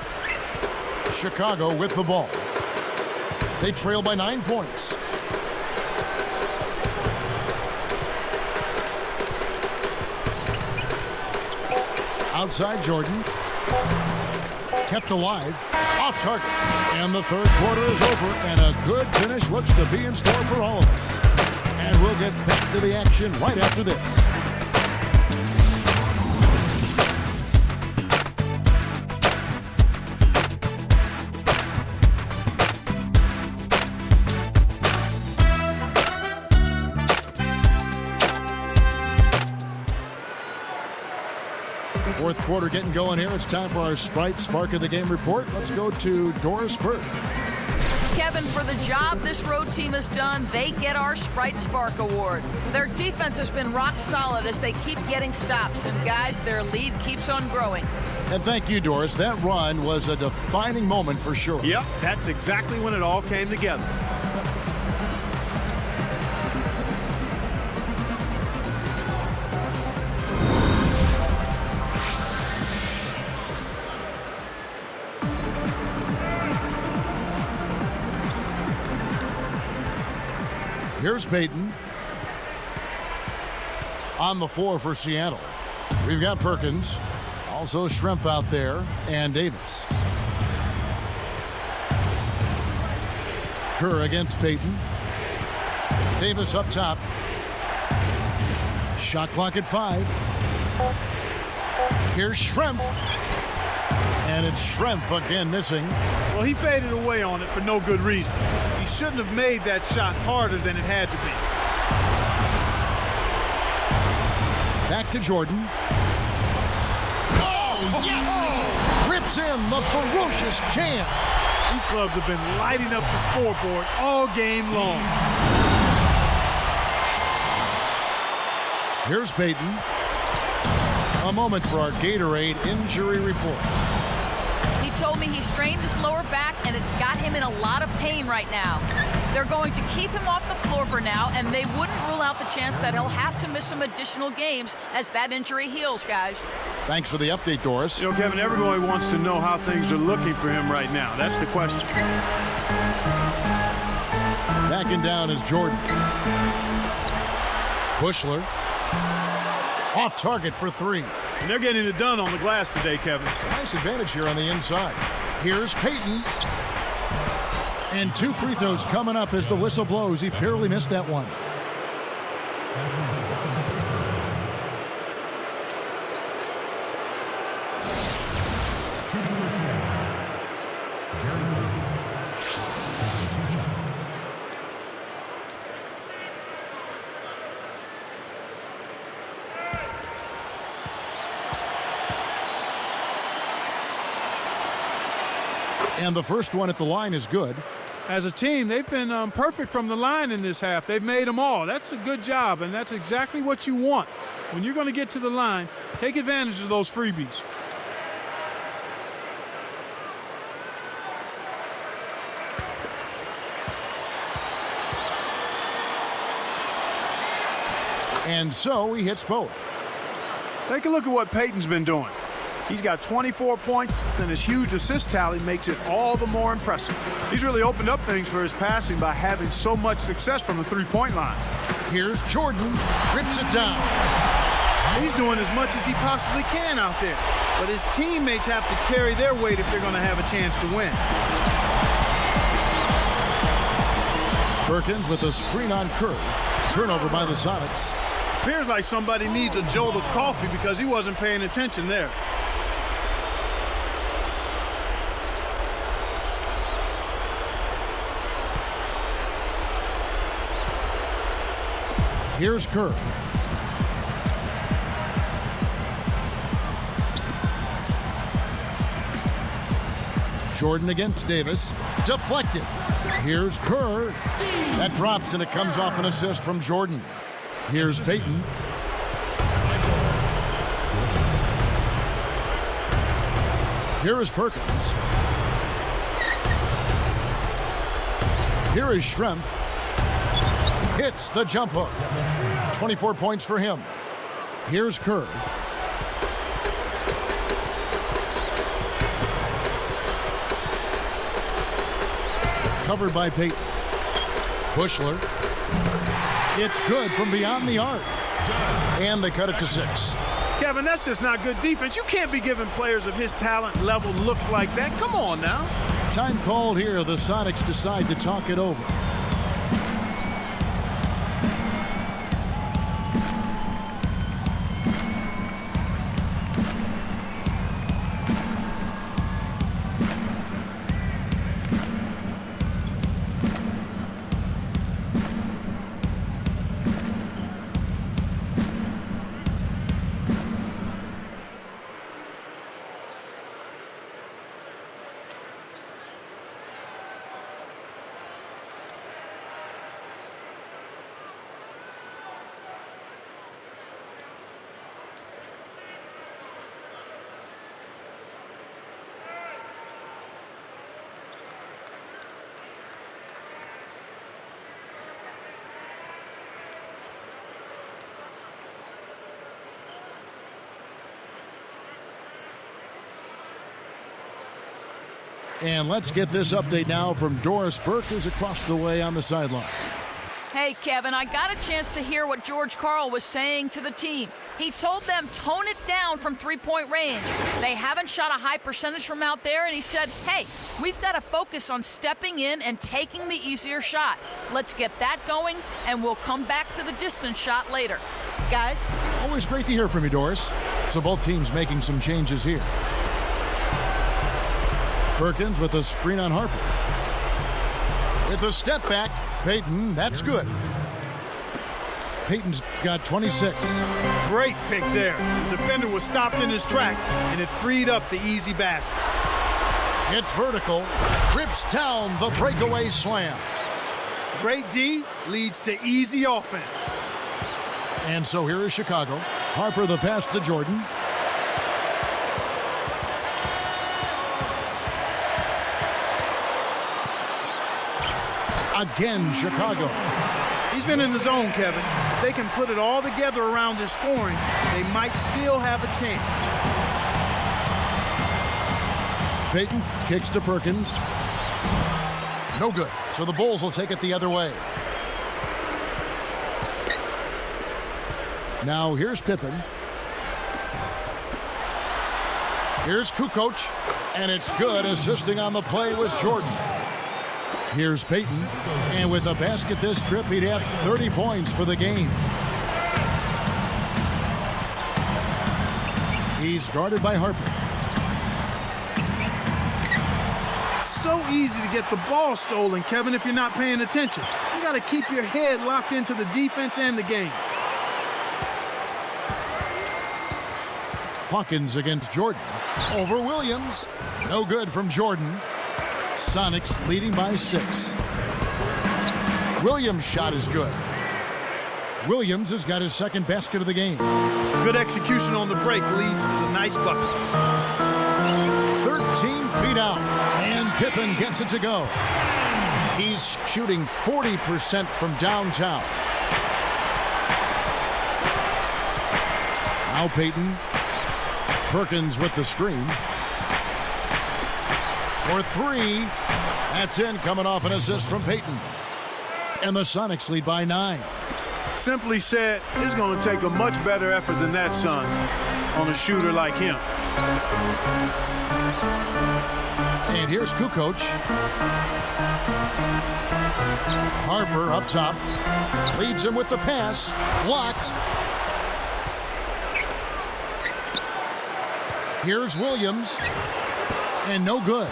Chicago with the ball. They trail by 9 points. Outside Jordan. Kept alive. Off target. And the third quarter is over. And a good finish looks to be in store for all of us. And we'll get back to the action right after this. Fourth quarter getting going here. It's time for our Sprite Spark of the Game report. Let's go to Doris Burke. Kevin, for the job this road team has done, they get our Sprite Spark Award. Their defense has been rock solid as they keep getting stops. And guys, their lead keeps on growing. And thank you, Doris. That run was a defining moment for sure. Yep, that's exactly when it all came together. Here's Payton. On the floor for Seattle. We've got Perkins. Also Schrempf out there. And Davis. Kerr against Payton. Davis up top. Shot clock at 5. Here's Schrempf. And it's Schrempf again missing. Well, he faded away on it for no good reason. He shouldn't have made that shot harder than it had to be. Back to Jordan. Oh, yes! Rips in the ferocious jam. These clubs have been lighting up the scoreboard all game long. Here's Payton. A moment for our Gatorade injury report. He told me he strained his lower back, and it's got him in a lot of pain right now. They're going to keep him off the floor for now, and they wouldn't rule out the chance that he'll have to miss some additional games as that injury heals, guys. Thanks for the update, Doris. You know, Kevin, everybody wants to know how things are looking for him right now. That's the question. Backing down is Jordan. Bushler. Off target for 3. And they're getting it done on the glass today, Kevin. Nice advantage here on the inside. Here's Payton. And 2 free throws coming up as the whistle blows. He barely missed that one. And the first one at the line is good. As a team, they've been perfect from the line in this half. They've made them all. That's a good job, and that's exactly what you want. When you're going to get to the line, take advantage of those freebies. And so he hits both. Take a look at what Payton's been doing. He's got 24 points, and his huge assist tally makes it all the more impressive. He's really opened up things for his passing by having so much success from the three-point line. Here's Jordan, rips it down. He's doing as much as he possibly can out there, but his teammates have to carry their weight if they're going to have a chance to win. Perkins with a screen on Kerr. Turnover by the Sonics. Appears like somebody needs a jolt of coffee because he wasn't paying attention there. Here's Kerr. Jordan against Davis. Deflected. Here's Kerr. That drops and it comes off an assist from Jordan. Here's Payton. Here is Perkins. Here is Schrempf. Hits the jump hook. 24 points for him. Here's Kerr. Covered by Payton. Bushler. It's good from beyond the arc. And they cut it to 6. Kevin, that's just not good defense. You can't be giving players of his talent level looks like that. Come on now. Time called here. The Sonics decide to talk it over. And let's get this update now from Doris Burke, who's across the way on the sideline. Hey, Kevin, I got a chance to hear what George Karl was saying to the team. He told them tone it down from three-point range. They haven't shot a high percentage from out there, and he said, hey, we've got to focus on stepping in and taking the easier shot. Let's get that going, and we'll come back to the distance shot later. Guys? Always great to hear from you, Doris. So both teams making some changes here. Perkins with a screen on Harper. With a step back, Payton, that's good. Payton's got 26. Great pick there. The defender was stopped in his track, and it freed up the easy basket. It's vertical, rips down the breakaway slam. Great D leads to easy offense. And so here is Chicago. Harper the pass to Jordan. Again, Chicago. He's been in the zone, Kevin. If they can put it all together around his scoring, they might still have a chance. Payton kicks to Perkins. No good. So the Bulls will take it the other way. Now here's Pippen. Here's Kukoc. And it's good. Assisting on the play was Jordan. Here's Payton, and with a basket this trip, he'd have 30 points for the game. He's guarded by Harper. It's so easy to get the ball stolen, Kevin, if you're not paying attention. You got to keep your head locked into the defense and the game. Hawkins against Jordan. Over Williams. No good from Jordan. Sonics leading by 6. Williams' shot is good. Williams has got his second basket of the game. Good execution on the break leads to the nice bucket. 13 feet out, and Pippen gets it to go. He's shooting 40% from downtown. Now Payton. Perkins with the screen. For 3. That's in, coming off an assist from Payton. And the Sonics lead by 9. Simply said, it's going to take a much better effort than that, son, on a shooter like him. And here's Kukoc. Harper up top. Leads him with the pass. Blocked. Here's Williams. And no good.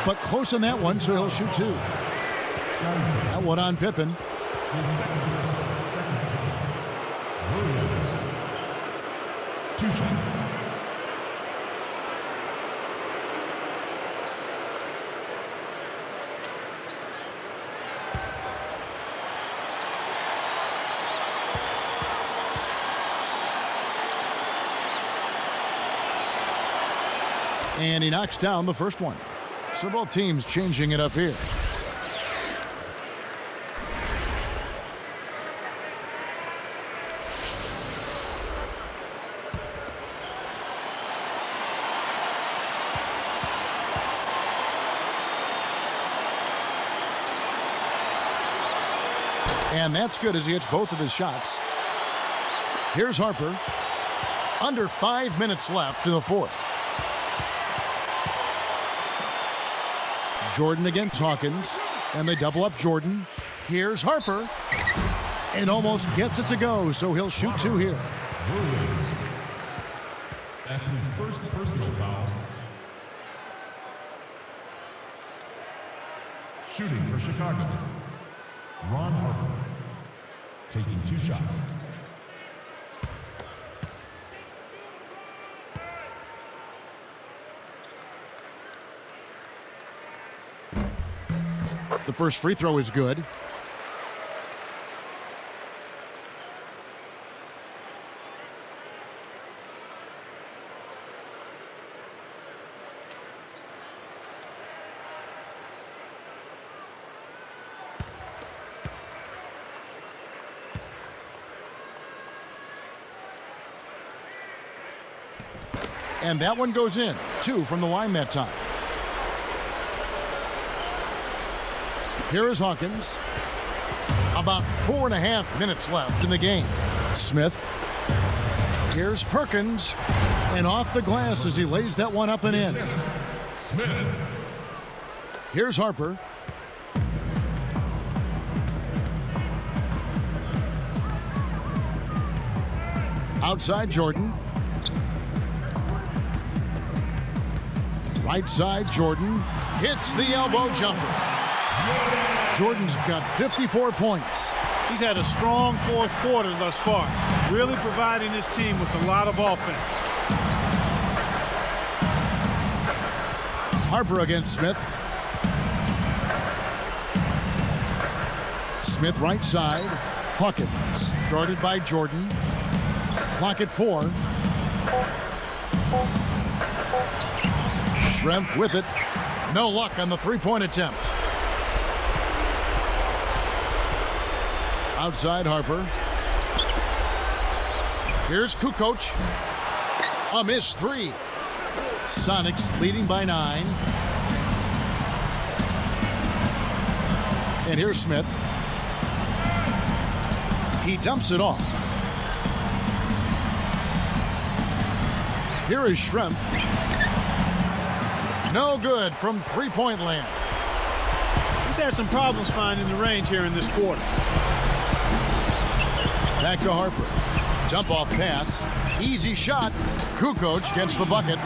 But close on that one, so he'll shoot 2. That one on Pippen. Second team. Williams. 2 shots. And he knocks down the first one. So both teams changing it up here. And that's good as he hits both of his shots. Here's Harper. Under 5 minutes left to the fourth. Jordan against Hawkins, and they double up Jordan. Here's Harper, and almost gets it to go, so he'll shoot 2 here. Williams. That's his first personal foul. Shooting for Chicago. Ron Harper. Taking 2 shots. The first free throw is good. And that one goes in. 2 from the line that time. Here is Hawkins. About 4.5 minutes left in the game. Smith. Here's Perkins. And off the glass as he lays that one up and in. Smith. Here's Harper. Outside Jordan. Right side Jordan. Hits the elbow jumper. Jordan's got 54 points. He's had a strong fourth quarter thus far, really providing his team with a lot of offense. Harper against Smith. Smith right side. Hawkins guarded by Jordan. Clock at 4. Schrempf with it. No luck on the three-point attempt. Outside Harper. Here's Kukoc. A missed 3. Sonics leading by 9. And here's Smith. He dumps it off. Here is Schrempf. No good from three-point land. He's had some problems finding the range here in this quarter. Back to Harper. Jump-off pass. Easy shot. Kukoc gets the bucket.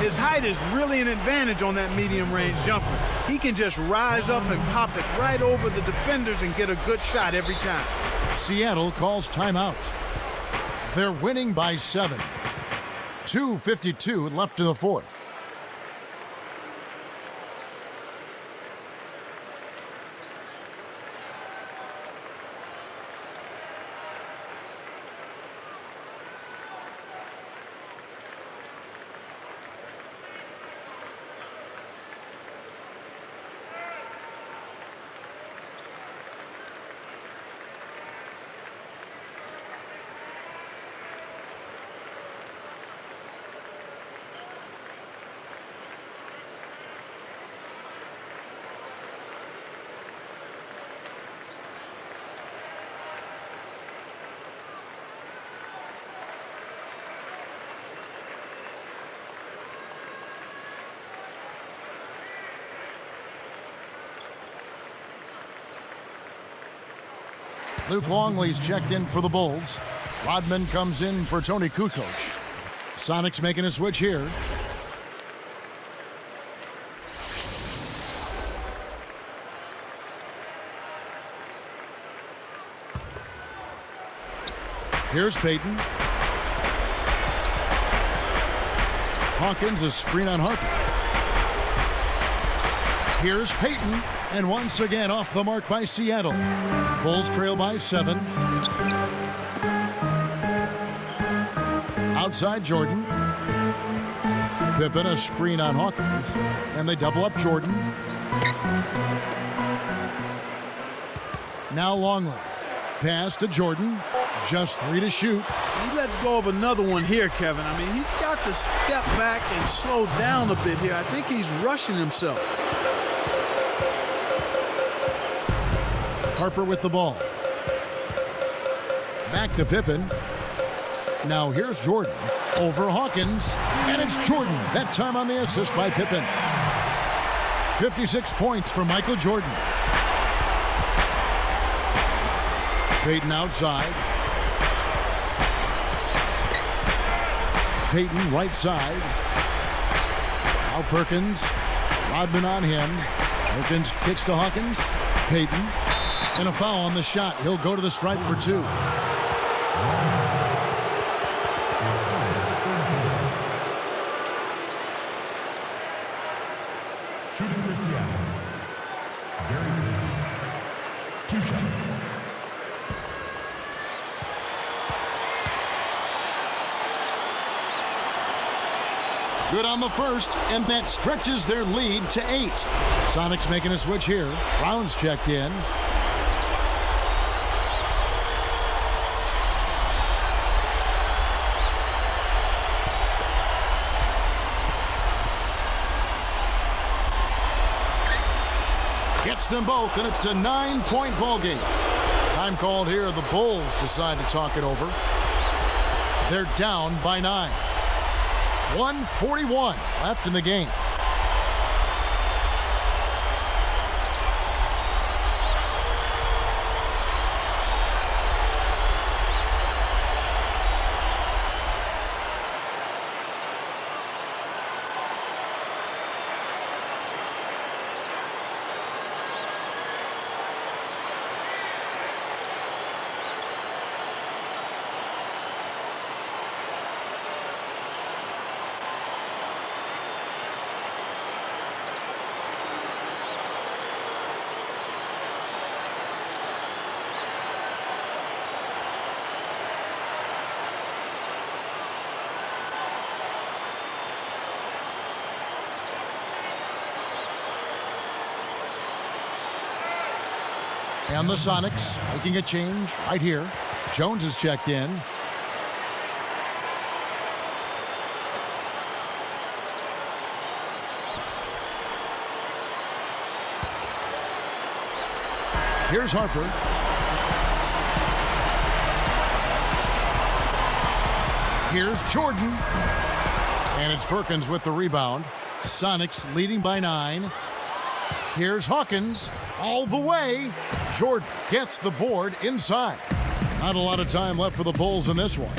His height is really an advantage on that medium-range jumper. He can just rise up and pop it right over the defenders and get a good shot every time. Seattle calls timeout. They're winning by 7. 2:52 left in the fourth. Luke Longley's checked in for the Bulls. Rodman comes in for Tony Kukoc. Sonics making a switch here. Here's Payton. Hawkins, a screen on Harper. Here's Payton, and once again off the mark by Seattle. Bulls trail by 7. Outside Jordan. Pippen, a screen on Hawkins, and they double up Jordan. Now Longley. Pass to Jordan. Just 3 to shoot. He lets go of another one here, Kevin. I mean, he's got to step back and slow down a bit here. I think he's rushing himself. Harper with the ball. Back to Pippen. Now here's Jordan. Over Hawkins. And it's Jordan. That time on the assist by Pippen. 56 points for Michael Jordan. Payton outside. Payton right side. Now Perkins. Rodman on him. Perkins kicks to Hawkins. Payton. And a foul on the shot. He'll go to the stripe for 2. Shooting for Seattle. Gary Payton. 2 shots. Good on the first, and that stretches their lead to 8. Sonics making a switch here. Brown's checked in. Gets them both, and it's a 9-point ball game. Time called here. The Bulls decide to talk it over. They're down by 9. 1:41 left in the game. And the Sonics making a change right here. Jones is checked in. Here's Harper. Here's Jordan. And it's Perkins with the rebound. Sonics leading by 9. Here's Hawkins all the way. Jordan gets the board inside. Not a lot of time left for the Bulls in this one.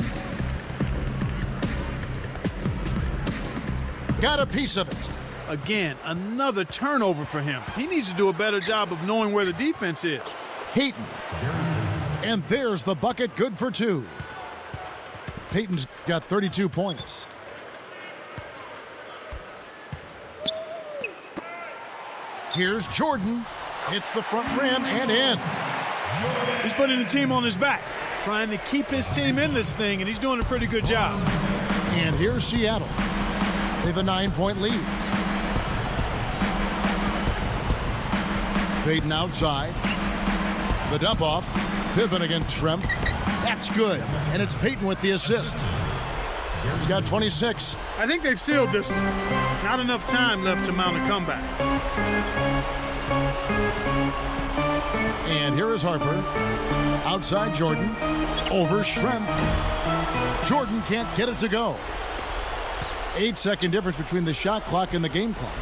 Got a piece of it. Again, another turnover for him. He needs to do a better job of knowing where the defense is. Payton. And there's the bucket, good for 2. Payton's got 32 points. Here's Jordan. Hits the front rim and in. He's putting the team on his back, trying to keep his team in this thing, and he's doing a pretty good job. And here's Seattle. They have a 9-point lead. Payton outside. The dump off. Pippen against Schrempf. That's good. And it's Payton with the assist. He's got 26. I think they've sealed this one. Not enough time left to mount a comeback. And here is Harper. Outside Jordan. Over Schrempf. Jordan can't get it to go. 8-second difference between the shot clock and the game clock.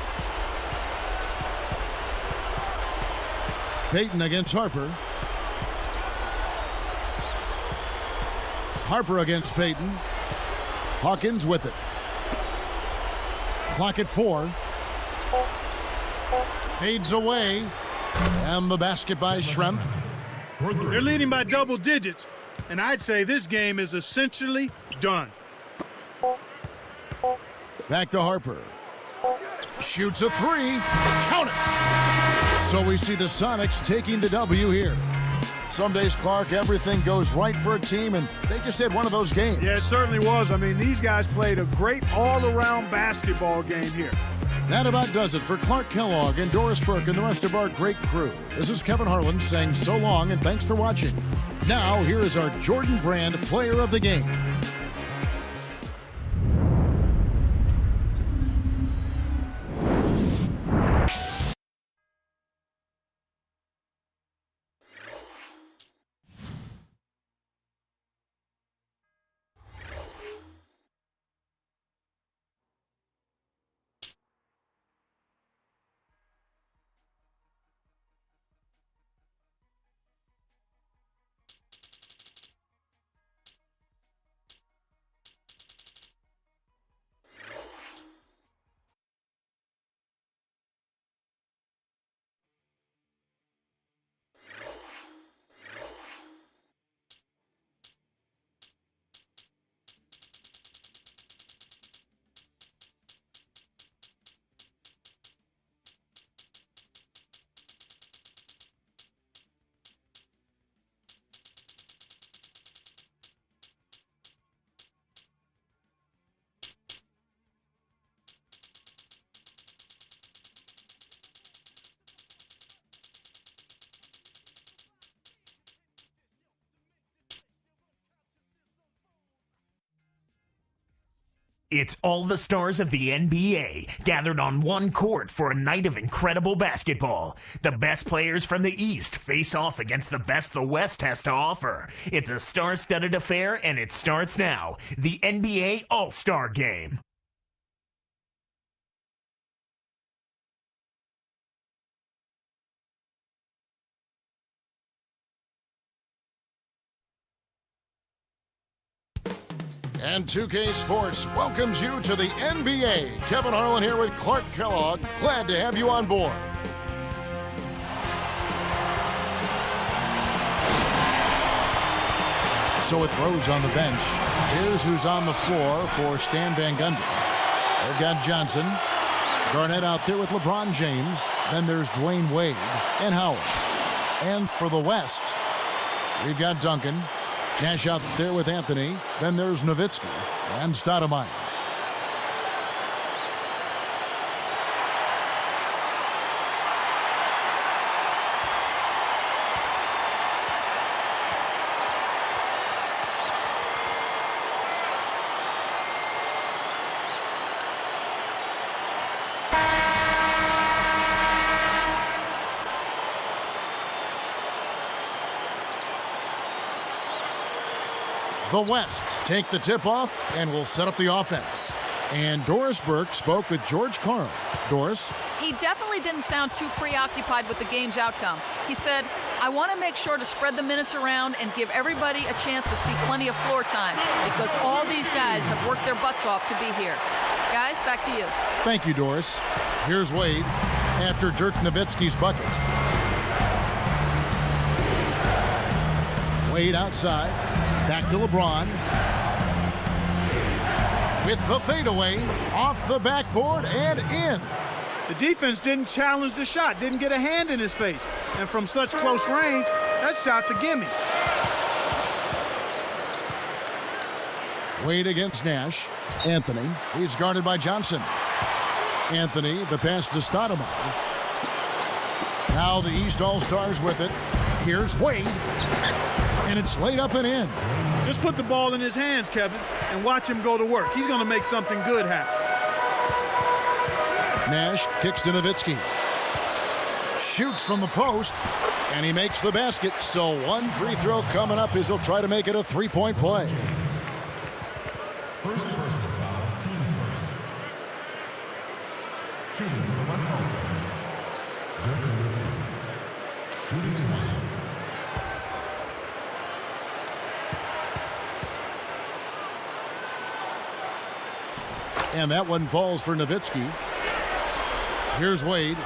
Payton against Harper. Harper against Payton. Hawkins with it. Clock at 4. Fades away. And the basket by Schrempf. They're leading by double digits, and I'd say this game is essentially done. Back to Harper. Shoots a 3. Count it. So we see the Sonics taking the W here. Some days, Clark, everything goes right for a team, and they just had one of those games. Yeah, it certainly was. I mean, these guys played a great all-around basketball game here. That about does it for Clark Kellogg and Doris Burke and the rest of our great crew. This is Kevin Harlan saying so long and thanks for watching. Now, here is our Jordan Brand Player of the Game. It's all the stars of the NBA gathered on one court for a night of incredible basketball. The best players from the East face off against the best the West has to offer. It's a star-studded affair, and it starts now. The NBA All-Star Game. And 2K Sports welcomes you to the NBA. Kevin Harlan here with Clark Kellogg. Glad to have you on board. So with Rose on the bench, here's who's on the floor for Stan Van Gundy. They've got Johnson. Garnett out there with LeBron James. Then there's Dwayne Wade and Howard. And for the West, we've got Duncan. Nash out there with Anthony. Then there's Nowitzki and Stoudemire. The West take the tip-off and will set up the offense. And Doris Burke spoke with George Karl. Doris? He definitely didn't sound too preoccupied with the game's outcome. He said, I want to make sure to spread the minutes around and give everybody a chance to see plenty of floor time because all these guys have worked their butts off to be here. Guys, back to you. Thank you, Doris. Here's Wade after Dirk Nowitzki's bucket. Wade outside. Back to LeBron. With the fadeaway, off the backboard and in. The defense didn't challenge the shot, didn't get a hand in his face. And from such close range, that shot's a gimme. Wade against Nash. Anthony, he's guarded by Johnson. Anthony, the pass to Stoudemire. Now the East All-Stars with it. Here's Wade. And it's laid up and in. Just put the ball in his hands, Kevin, and watch him go to work. He's going to make something good happen. Nash kicks to Nowitzki. Shoots from the post, and he makes the basket. So one free throw coming up as he'll try to make it a three-point play. First personal foul, team's first. Shooting for the West All-Stars. Dirk Nowitzki. Shooting in one. And that one falls for Nowitzki. Here's Wade.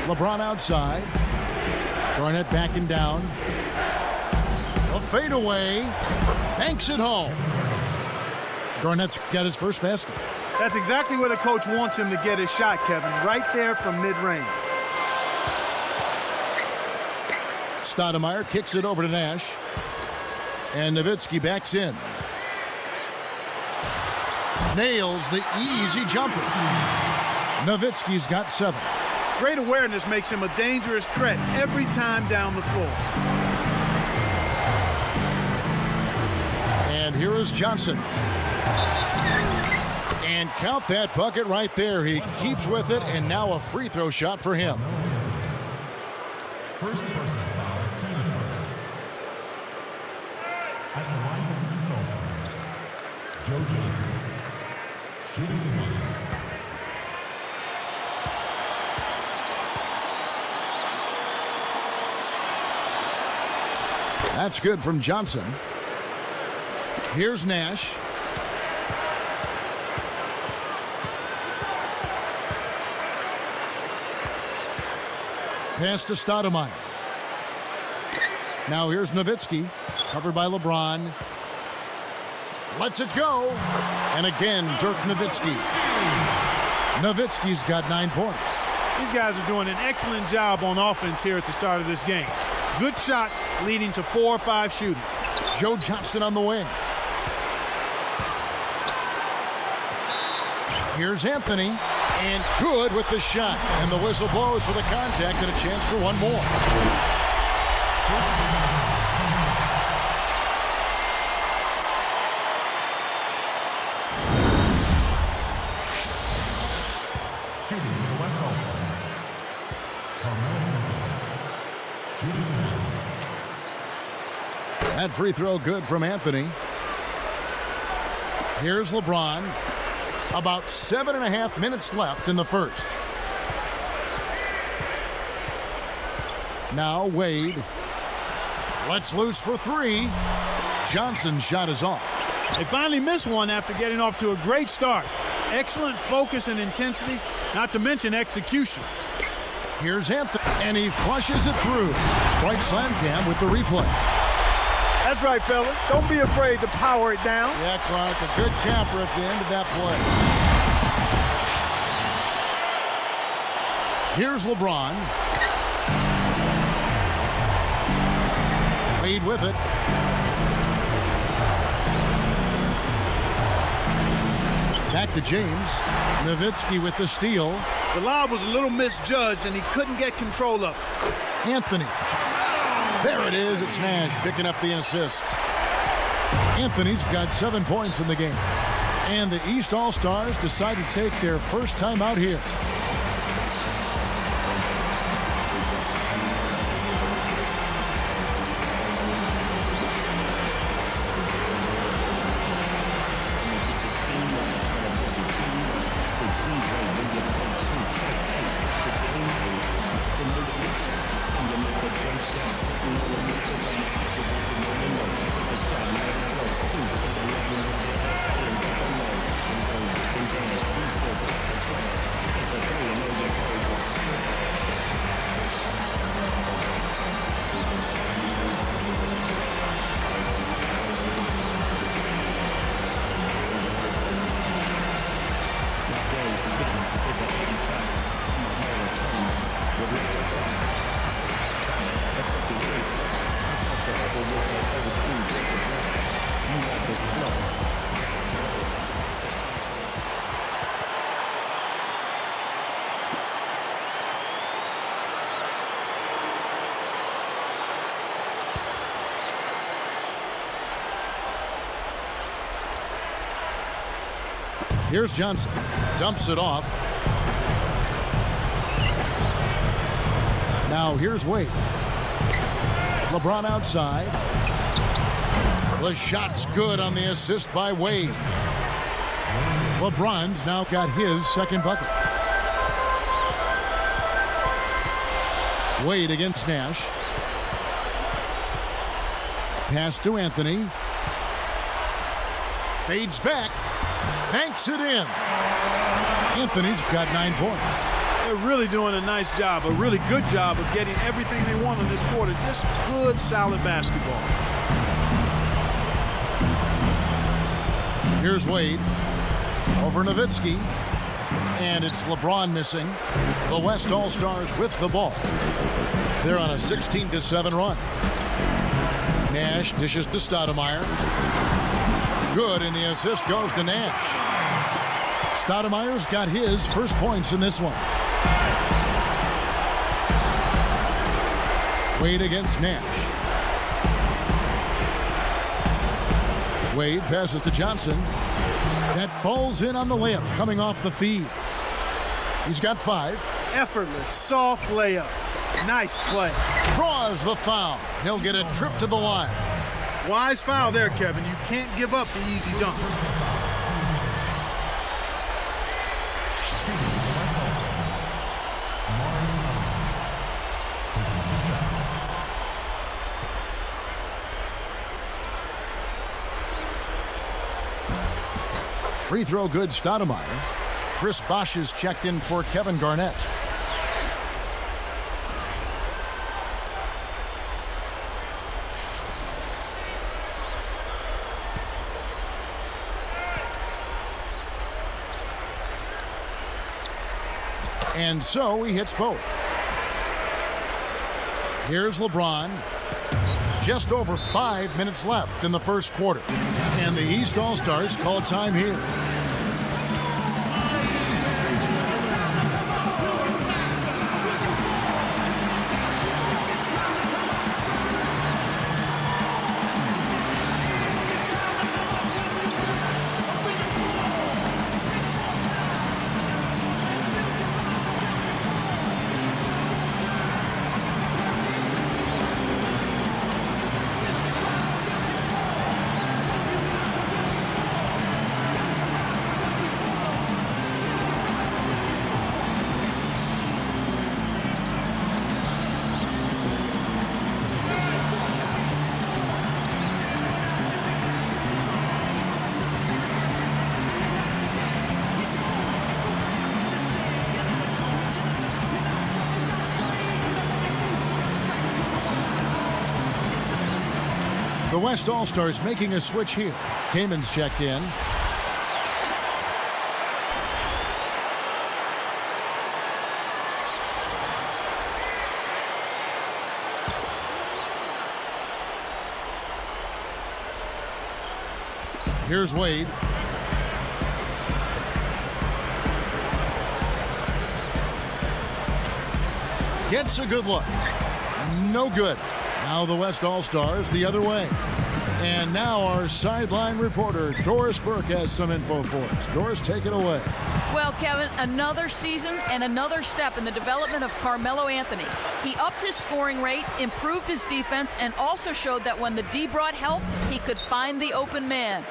LeBron outside. Garnett backing down. A fadeaway. Banks it home. Garnett's got his first basket. That's exactly where the coach wants him to get his shot, Kevin. Right there from mid-range. Stoudemire kicks it over to Nash. And Nowitzki backs in. Nails the easy jumper. Nowitzki's got 7. Great awareness makes him a dangerous threat every time down the floor. And here is Johnson. And count that bucket right there. He keeps with it, and now a free throw shot for him. First personal foul, team's first. At the line for the East All-Stars, Joe Johnson. Shooting in one. That's good from Johnson. Here's Nash. Pass to Stoudemire. Now here's Nowitzki, covered by LeBron. Lets it go. And again, Dirk Nowitzki. Nowitzki's got 9 points. These guys are doing an excellent job on offense here at the start of this game. Good shots leading to 4 or 5 shooting. Joe Johnson on the wing. Here's Anthony. And good with the shot. And the whistle blows for the contact and a chance for one more. Shooting for the West All-Stars, Carmelo. Shooting one. That free throw good from Anthony. Here's LeBron. About 7.5 minutes left in the first. Now Wade. Lets loose for three. Johnson's shot is off. They finally missed one after getting off to a great start. Excellent focus and intensity, not to mention execution. Here's Anthony, and he flushes it through. Right slam cam with the replay. That's right, fella. Don't be afraid to power it down. Yeah, Clark, a good camper at the end of that play. Here's LeBron. Wade with it. Back to James. Nowitzki with the steal. The lob was a little misjudged, and he couldn't get control of it. Anthony. There it is. It's Nash picking up the assists. Anthony's got 7 points in the game. And the East All-Stars decide to take their first time out here. Here's Johnson. Dumps it off. Now here's Wade. LeBron outside. The shot's good on the assist by Wade. LeBron's now got his second bucket. Wade against Nash. Pass to Anthony. Fades back. Banks it in. Anthony's got 9 points. They're really doing a nice job, a really good job of getting everything they want in this quarter. Just good, solid basketball. Here's Wade. Over Nowitzki. And it's LeBron missing. The West All-Stars with the ball. They're on a 16-7 run. Nash dishes to Stoudemire. Good, and the assist goes to Nash. Stoudemire's got his first points in this one. Wade against Nash. Wade passes to Johnson. That falls in on the layup coming off the feed. He's got 5. Effortless, soft layup. Nice play. Draws the foul. He'll get a trip to the line. Wise foul there, Kevin. You can't give up the easy dunk. Free throw good, Stoudemire. Chris Bosh is checked in for Kevin Garnett. And so he hits both. Here's LeBron. Just over 5 minutes left in the first quarter. And the East All-Stars call time here. The West All-Stars making a switch here. Kamen's checked in. Here's Wade. Gets a good look. No good. Now the West All-Stars the other way. And now our sideline reporter, Doris Burke, has some info for us. Doris, take it away. Well, Kevin, another season and another step in the development of Carmelo Anthony. He upped his scoring rate, improved his defense, and also showed that when the D brought help, he could find the open man.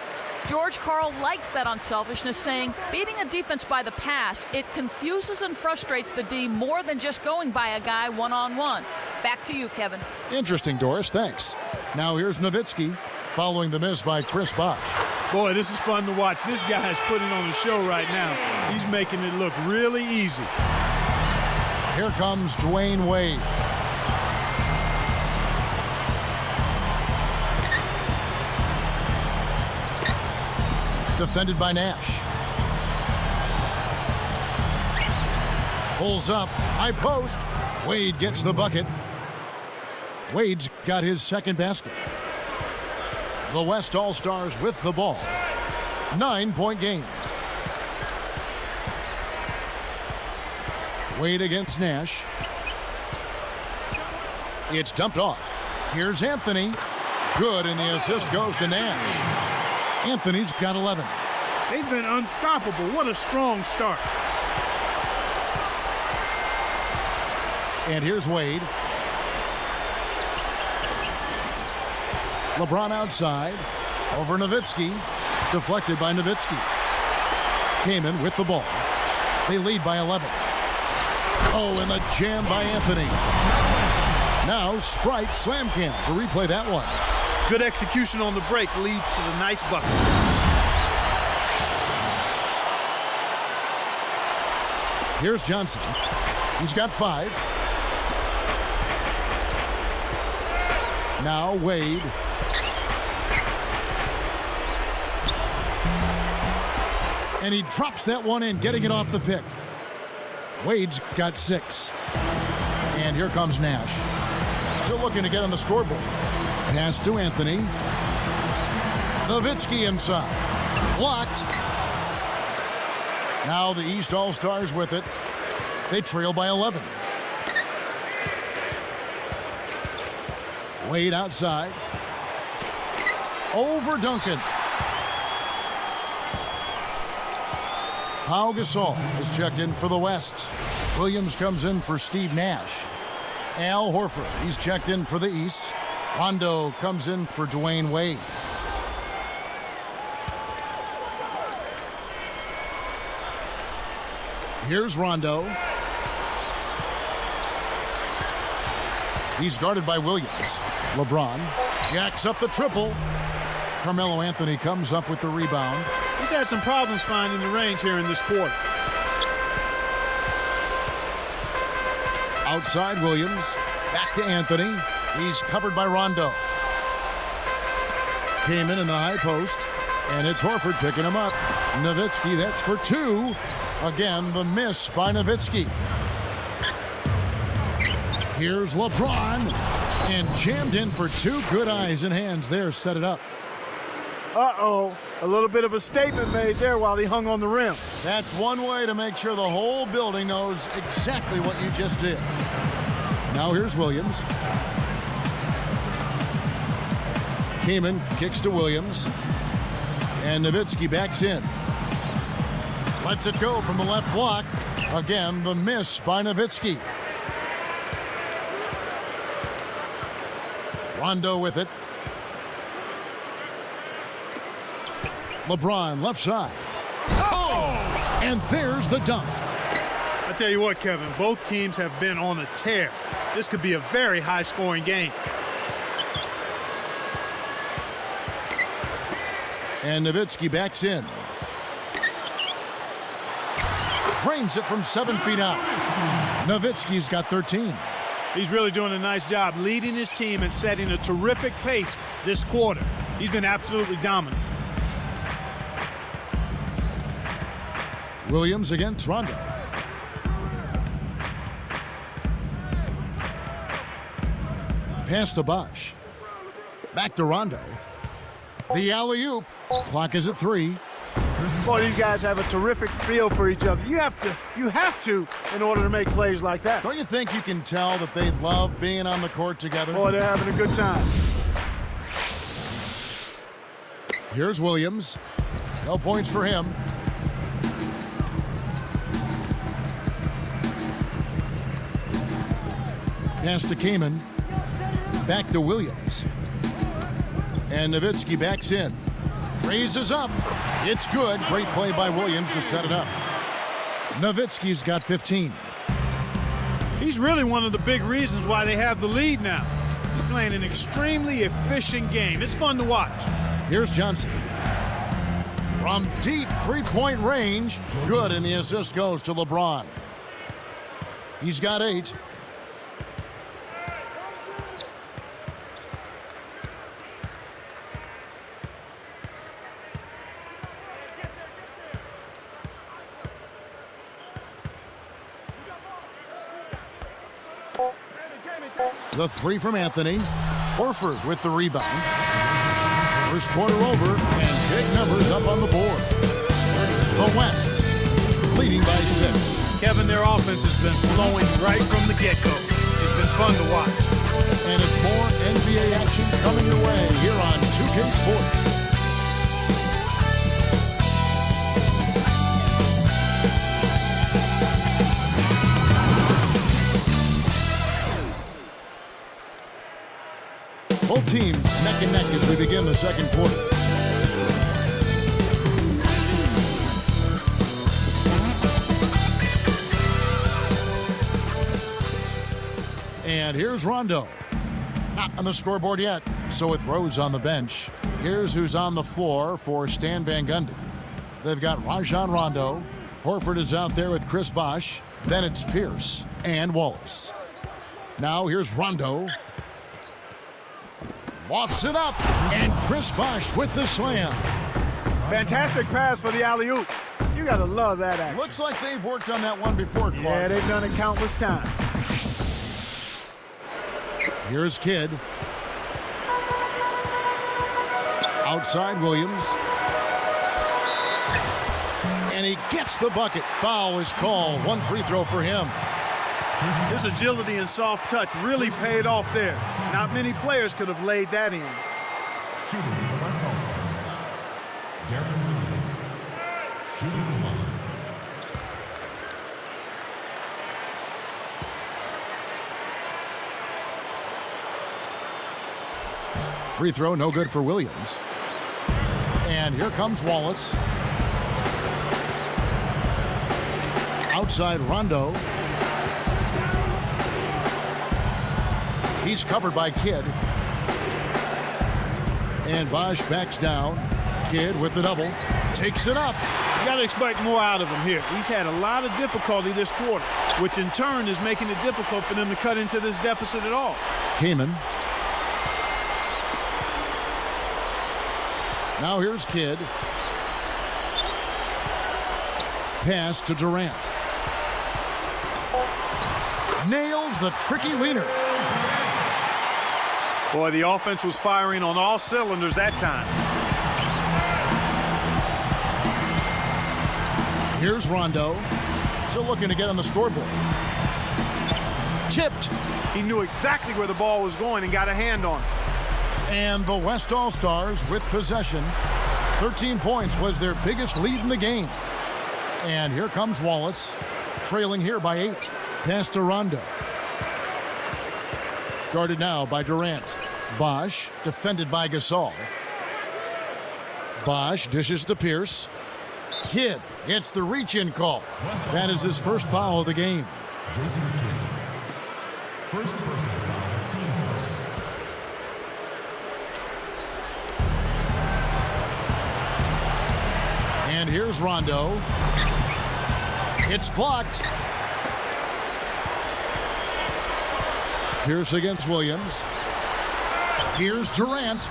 George Karl likes that unselfishness, saying, beating a defense by the pass, it confuses and frustrates the D more than just going by a guy one-on-one. Back to you, Kevin. Interesting, Doris. Thanks. Now here's Nowitzki following the miss by Chris Bosh. Boy, this is fun to watch. This guy is putting on a show right now. He's making it look really easy. Here comes Dwayne Wade. Defended by Nash. Pulls up, high post. Wade gets the bucket. Wade's got his second basket. The West All-Stars with the ball. 9-point game. Wade against Nash. It's dumped off. Here's Anthony. Good, and the assist goes to Nash. Anthony's got 11. They've been unstoppable. What a strong start. And here's Wade. LeBron outside. Over Nowitzki. Deflected by Nowitzki. Kamen with the ball. They lead by 11. Oh, and the jam by Anthony. Now Sprite slam cam to replay that one. Good execution on the break leads to the nice bucket. Here's Johnson. He's got 5. Now Wade. And he drops that one in, getting it off the pick. Wade's got 6. And here comes Nash. Still looking to get on the scoreboard. Pass to Anthony. Nowitzki inside. Blocked. Now the East All-Stars with it. They trail by 11. Wade outside. Over Duncan. Pau Gasol is checked in for the West. Williams comes in for Steve Nash. Al Horford, he's checked in for the East. Rondo comes in for Dwayne Wade. Here's Rondo. He's guarded by Williams. LeBron jacks up the triple. Carmelo Anthony comes up with the rebound. He's had some problems finding the range here in this quarter. Outside Williams. Back to Anthony. He's covered by Rondo. Came in the high post. And it's Horford picking him up. Nowitzki, that's for 2. Again, the miss by Nowitzki. Here's LeBron. And jammed in for 2. Good eyes and hands there. Set it up. Uh-oh. A little bit of a statement made there while he hung on the rim. That's one way to make sure the whole building knows exactly what you just did. Now here's Williams. Kamen kicks to Williams. And Nowitzki backs in. Lets it go from the left block. Again, the miss by Nowitzki. Rondo with it. LeBron left side. Oh! And there's the dunk. I tell you what, Kevin, both teams have been on a tear. This could be a very high-scoring game. And Nowitzki backs in. Drains it from 7 feet out. Nowitzki's got 13. He's really doing a nice job leading his team and setting a terrific pace this quarter. He's been absolutely dominant. Williams against Rondo. Pass to Bosch. Back to Rondo. The alley-oop. Clock is at 3. Boy, these guys have a terrific feel for each other. You have to in order to make plays like that. Don't you think you can tell that they love being on the court together? Boy, they're having a good time. Here's Williams. No points for him. Pass to Kaman. Back to Williams. And Nowitzki backs in. Raises up. It's good. Great play by Williams to set it up. Nowitzki's got 15. He's really one of the big reasons why they have the lead now. He's playing an extremely efficient game. It's fun to watch. Here's Johnson. From deep three-point range. Good, and the assist goes to LeBron. He's got 8. The 3 from Anthony. Horford with the rebound. First quarter over, and big numbers up on the board. The West leading by 6. Kevin, their offense has been flowing right from the get-go. It's been fun to watch. And it's more NBA action coming your way here on 2K Sports. Both teams neck and neck as we begin the second quarter. And here's Rondo. Not on the scoreboard yet. So with Rose on the bench, here's who's on the floor for Stan Van Gundy. They've got Rajon Rondo. Horford is out there with Chris Bosh. Then it's Pierce and Wallace. Now here's Rondo. Lofts it up, and Chris Bosh with the slam. Fantastic pass for the alley-oop. You got to love that action. Looks like they've worked on that one before, Clark. Yeah, they've done it countless times. Here's Kidd. Outside Williams. And he gets the bucket. Foul is called. One free throw for him. His agility and soft touch really paid off there. Not many players could have laid that in. Shooting for the West All-Stars, Darren Williams. Shooting 1. Free throw, no good for Williams. And here comes Wallace. Outside Rondo. He's covered by Kidd. And Bosh backs down. Kidd with the double. Takes it up. You got to expect more out of him here. He's had a lot of difficulty this quarter, which in turn is making it difficult for them to cut into this deficit at all. Kaman. Now here's Kidd. Pass to Durant. Nails the tricky leaner. Boy, the offense was firing on all cylinders that time. Here's Rondo. Still looking to get on the scoreboard. Tipped. He knew exactly where the ball was going and got a hand on it. And the West All-Stars with possession. 13 points was their biggest lead in the game. And here comes Wallace, trailing here by 8. Pass to Rondo. Guarded now by Durant. Bosh, defended by Gasol. Bosh dishes to Pierce. Kidd gets the reach-in call. That is his first foul of the game. Jason Kidd. First personal foul, team's first. And here's Rondo. It's blocked. Pierce against Williams. Here's Durant.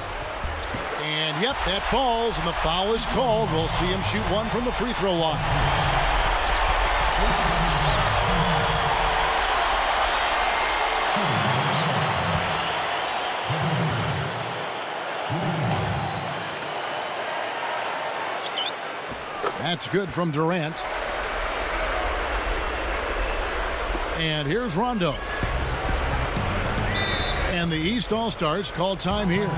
And, yep, that falls, and the foul is called. We'll see him shoot one from the free throw line. That's good from Durant. And here's Rondo. And the East All-Stars call time here.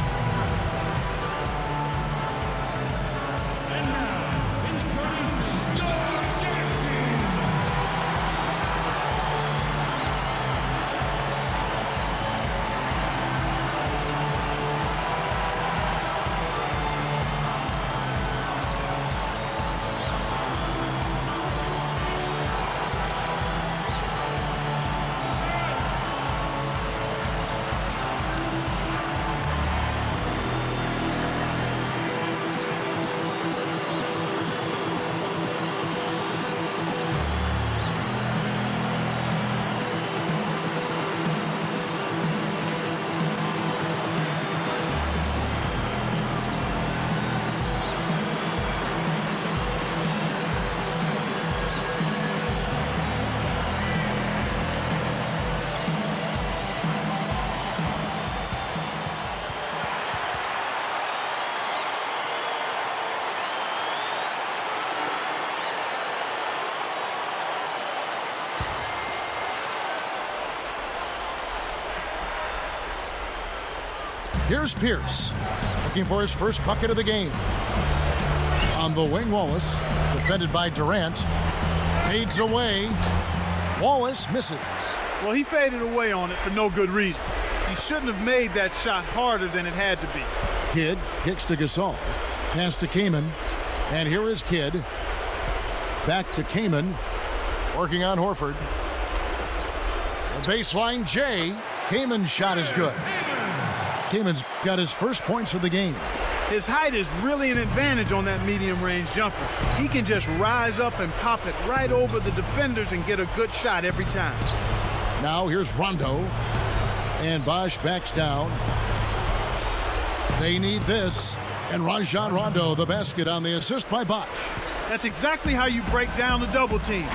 Here's Pierce, looking for his first bucket of the game. On the wing, Wallace, defended by Durant, fades away. Wallace misses. Well, he faded away on it for no good reason. He shouldn't have made that shot harder than it had to be. Kidd kicks to Gasol, pass to Kaman, and here is Kidd. Back to Kaman, working on Horford. The baseline J. Kaman's shot is good. Kaman's got his first points of the game. His height is really an advantage on that medium-range jumper. He can just rise up and pop it right over the defenders and get a good shot every time. Now here's Rondo, and Bosch backs down. They need this, and Rajon Rondo, the basket on the assist by Bosch. That's exactly how you break down a double team.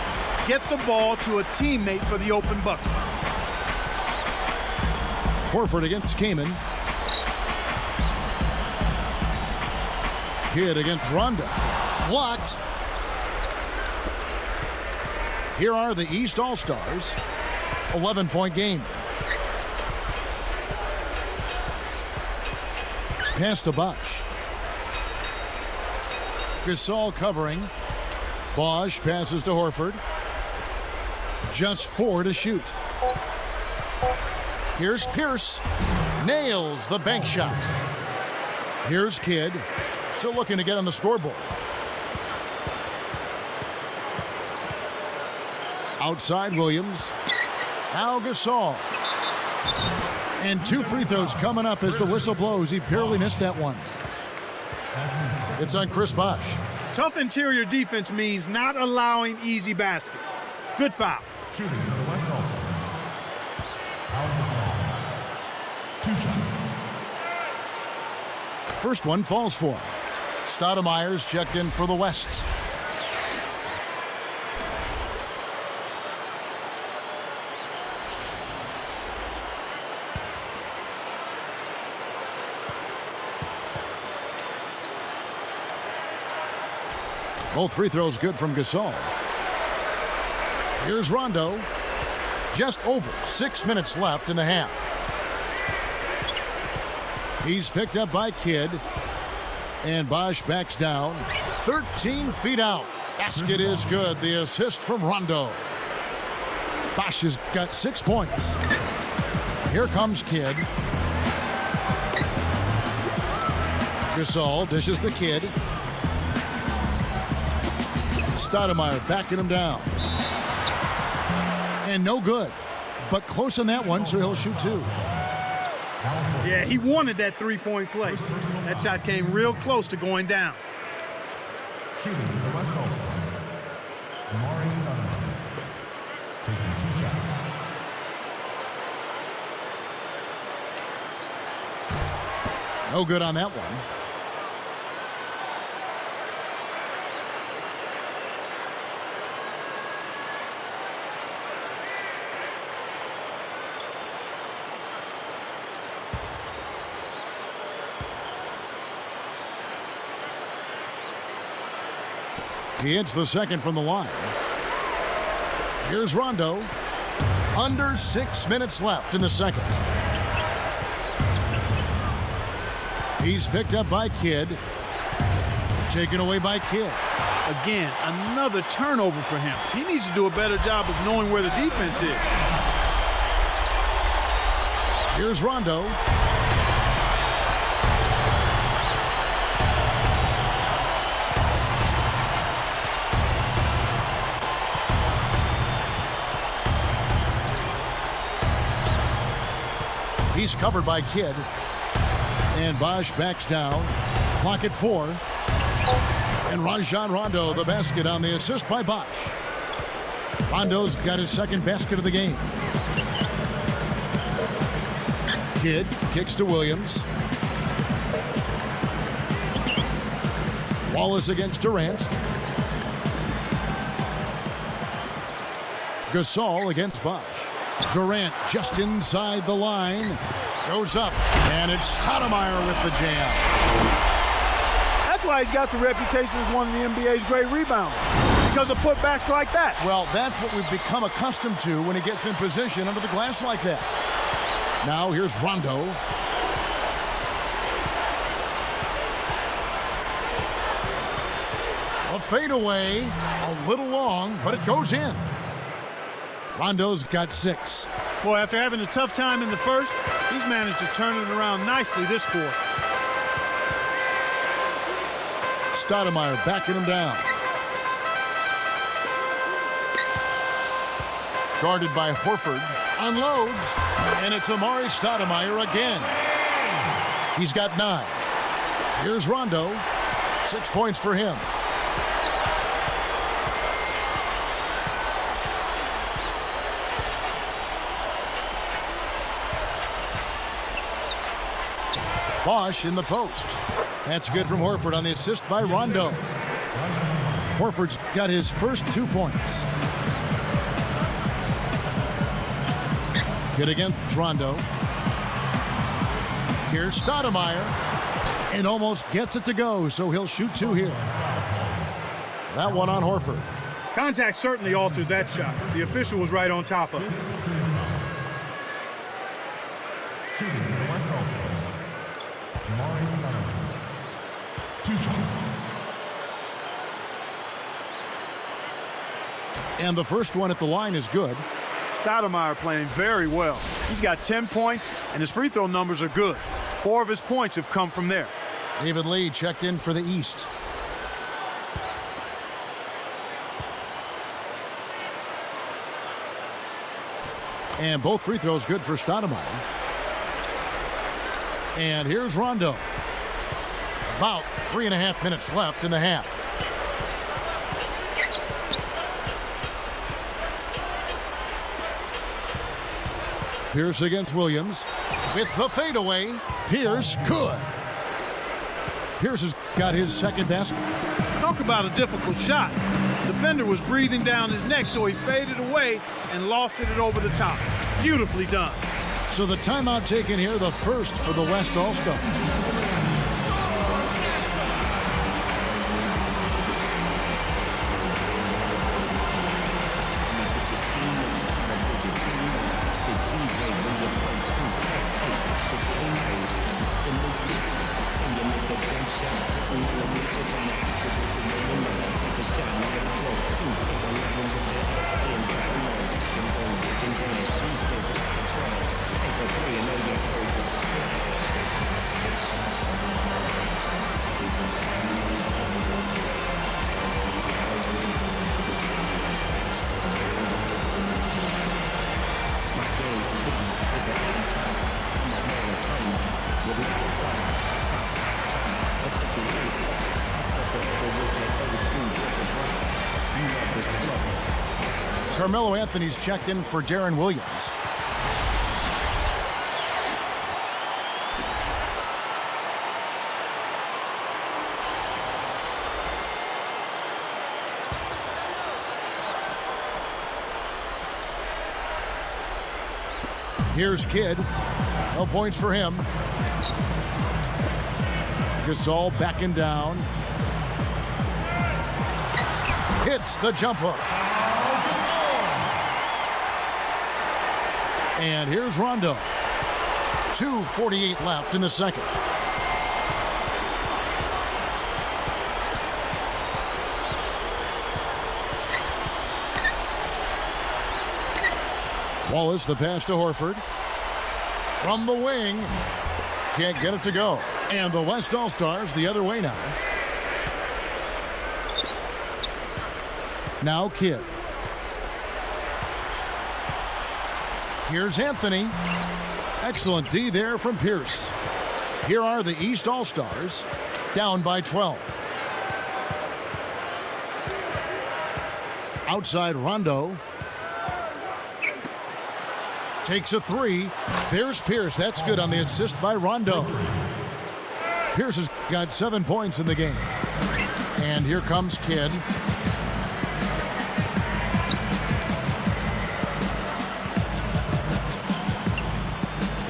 Get the ball to a teammate for the open bucket. Horford against Kaman. Kidd against Rondo. Blocked. Here are the East All-Stars. 11-point game. Pass to Bosch. Gasol covering. Bosch passes to Horford. Just 4 to shoot. Here's Pierce. Nails the bank shot. Here's Kidd. Still looking to get on the scoreboard. Outside Williams. Now Gasol. And 2 free throws coming up as the whistle blows. He barely missed that one. It's on Chris Bosch. Tough interior defense means not allowing easy baskets. Good foul. Shooting for the West All-Stars. Al Gasol. 2 shots. First one falls for him. Stoudemire's checked in for the West. Both free throws good from Gasol. Here's Rondo. Just over 6 minutes left in the half. He's picked up by Kidd. And Bosch backs down. 13 feet out. Basket is good. The assist from Rondo. Bosch has got 6 points. Here comes Kidd. Gasol dishes the Kidd. Stoudemire backing him down. And no good. But close on that one, so he'll shoot 2. Yeah, he wanted that three-point play. That shot came real close to going down. Shooting for the West All-Stars. Stoudemire taking 2 shots. No good on that one. He hits the second from the line. Here's Rondo. Under 6 minutes left in the second. He's picked up by Kidd. Taken away by Kidd. Again, another turnover for him. He needs to do a better job of knowing where the defense is. Here's Rondo. He's covered by Kidd. And Bosch backs down. Clock at 4. And Rajon Rondo, the basket on the assist by Bosch. Rondo's got his second basket of the game. Kidd kicks to Williams. Wallace against Durant. Gasol against Bosch. Durant just inside the line. Goes up, and it's Stoudemire with the jam. That's why he's got the reputation as one of the NBA's great rebounders, because of putbacks like that. Well, that's what we've become accustomed to when he gets in position under the glass like that. Now here's Rondo. A fadeaway, a little long, but it goes in. Rondo's got 6. Boy, after having a tough time in the first, he's managed to turn it around nicely this quarter. Stoudemire backing him down. Guarded by Horford. Unloads. And it's Amari Stoudemire again. He's got 9. Here's Rondo. 6 points for him. Bosch in the post. That's good from Horford on the assist by Rondo. Horford's got his first 2 points. Good against Rondo. Here's Stoudemire. And almost gets it to go, so he'll shoot 2 here. That one on Horford. Contact certainly altered that shot. The official was right on top of it. Shooting for the West Coast. Amari Stoudemire. 2 shots. And the first one at the line is good. Stoudemire playing very well. He's got 10 points, and his free throw numbers are good. 4 of his points have come from there. David Lee checked in for the East. And both free throws good for Stoudemire. And here's Rondo. About 3.5 minutes left in the half. Pierce against Williams. With the fadeaway, Pierce good. Pierce has got his second basket. Talk about a difficult shot. The defender was breathing down his neck, so he faded away and lofted it over the top. Beautifully done. So the timeout taken here, the first for the West All-Stars. Carmelo Anthony's checked in for Darren Williams. Here's Kidd. No points for him. Gasol backing down. Hits the jump hook. And here's Rondo. 2:48 left in the second. Wallace, the pass to Horford. From the wing. Can't get it to go. And the West All-Stars the other way now. Now Kidd. Here's Anthony. Excellent D there from Pierce. Here are the East All-Stars, down by 12. Outside Rondo. Takes a three. There's Pierce. That's good on the assist by Rondo. Pierce has got 7 points in the game. And here comes Kidd.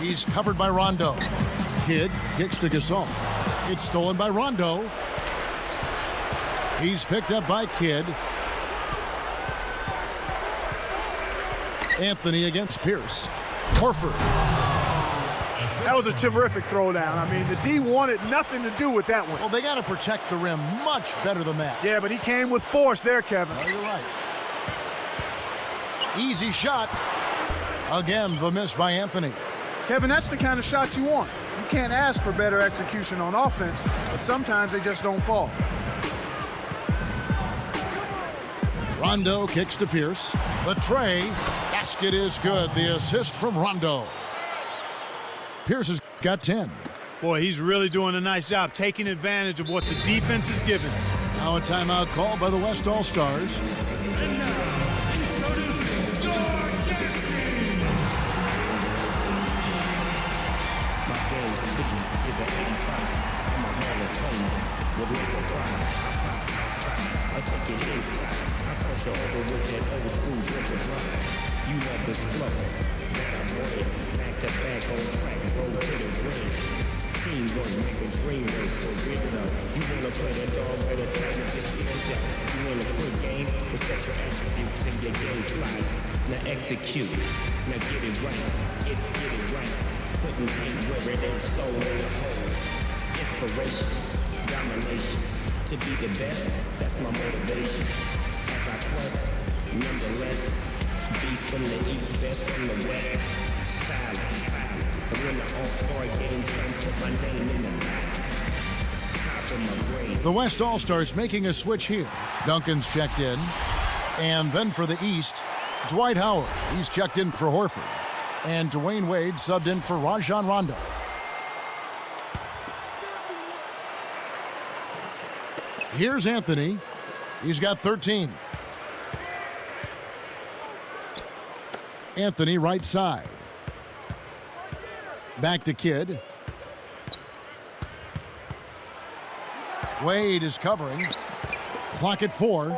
He's covered by Rondo. Kidd kicks to Gasol. It's stolen by Rondo. He's picked up by Kidd. Anthony against Pierce. Horford. That was a terrific throwdown. I mean, the D wanted nothing to do with that one. Well, they got to protect the rim much better than that. Yeah, but he came with force there, Kevin. Oh, you're right. Easy shot. Again, the miss by Anthony. Kevin, that's the kind of shot you want. You can't ask for better execution on offense, but sometimes they just don't fall. Rondo kicks to Pierce. The tray. Basket is good. The assist from Rondo. Pierce has got 10. Boy, he's really doing a nice job taking advantage of what the defense is giving. Now a timeout called by the West All-Stars. And now, introducing your destinies. My game's sitting is an 85. I'm a Hall of Famer with like a pride. I pop outside, I take it inside. I cross you over with that old school drippers line. You love this flow that I bring. Back to back on track, roll to the ring. Teamwork, make a dream work for real. You wanna play that dog by the time of this skills up. You want a quick game, well set your attributes in your game slide. Now execute, now get it right, get it right. Putting pain where it ain't, soul in the hole. Inspiration, domination. To be the best, that's my motivation. As I quest, nonetheless. Beast from the east, best from the west. Silent. But when the all-star game come, put my name in the back. Top of my grade. The West All-Stars making a switch here. Duncan's checked in. And then for the East, Dwight Howard. He's checked in for Horford. And Dwayne Wade subbed in for Rajon Rondo. Here's Anthony. He's got 13. Anthony right side. Back to Kidd. Wade is covering. Clock at 4.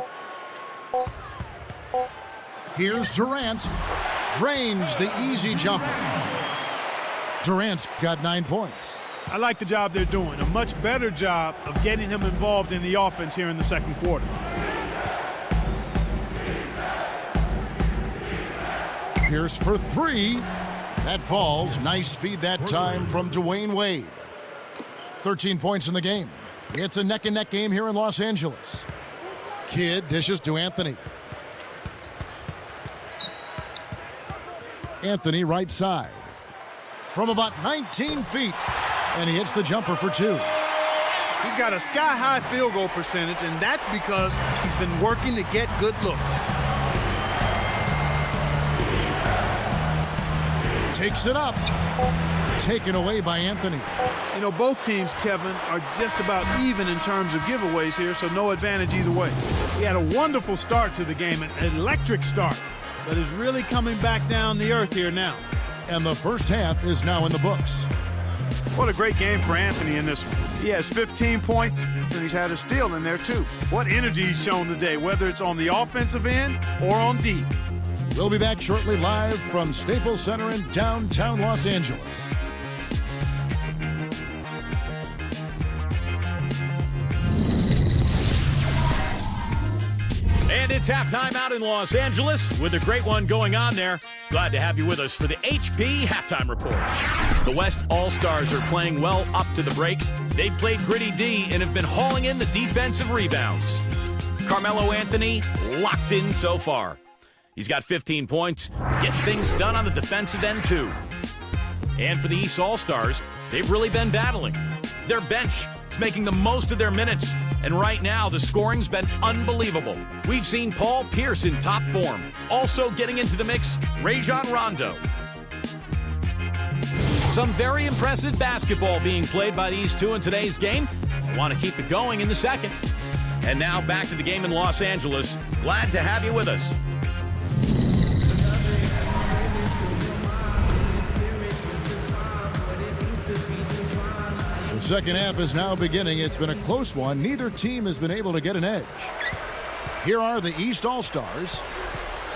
Here's Durant. Drains the easy jumper. Durant's got 9 points. I like the job they're doing. A much better job of getting him involved in the offense here in the second quarter. Pierce for 3. That falls. Nice feed that time from Dwayne Wade. 13 points in the game. It's a neck-and-neck game here in Los Angeles. Kidd dishes to Anthony. Anthony right side. From about 19 feet. And he hits the jumper for 2. He's got a sky-high field goal percentage, and that's because he's been working to get good looks. Takes it up. Taken away by Anthony. You know, both teams, Kevin, are just about even in terms of giveaways here, so no advantage either way. He had a wonderful start to the game, an electric start, but is really coming back down the earth here now. And the first half is now in the books. What a great game for Anthony in this one. He has 15 points, and he's had a steal in there, too. What energy he's shown today, whether it's on the offensive end or on D. We'll be back shortly live from Staples Center in downtown Los Angeles. And it's halftime out in Los Angeles with a great one going on there. Glad to have you with us for the HP Halftime Report. The West All-Stars are playing well up to the break. They've played gritty D and have been hauling in the defensive rebounds. Carmelo Anthony locked in so far. He's got 15 points, getting things done on the defensive end too. And for the East All-Stars, they've really been battling. Their bench is making the most of their minutes, and right now the scoring's been unbelievable. We've seen Paul Pierce in top form. Also getting into the mix, Rajon Rondo. Some very impressive basketball being played by these two in today's game. I want to keep it going in the second. And now back to the game in Los Angeles. Glad to have you with us. The second half is now beginning. It's been a close one. Neither team has been able to get an edge. Here are the East All-Stars.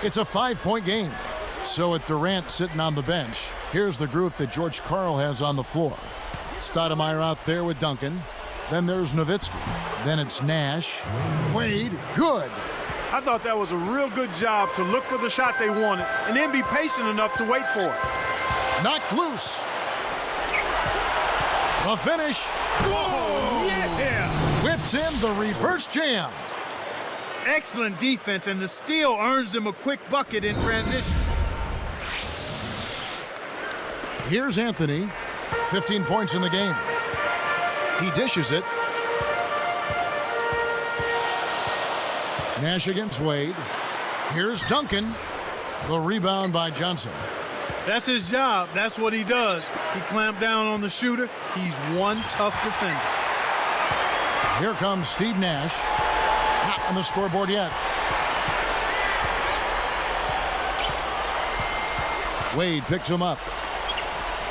It's a 5-point game. So with Durant sitting on the bench, here's the group that George Karl has on the floor. Stoudemire out there with Duncan. Then there's Nowitzki. Then it's Nash. Wade, good. I thought that was a real good job to look for the shot they wanted and then be patient enough to wait for it. Knocked loose. The finish. Whoa! Yeah! Whips in the reverse jam. Excellent defense, and the steal earns them a quick bucket in transition. Here's Anthony. 15 points in the game. He dishes it. Nash against Wade. Here's Duncan. The rebound by Johnson. That's his job. That's what he does. He clamped down on the shooter. He's one tough defender. Here comes Steve Nash. Not on the scoreboard yet. Wade picks him up.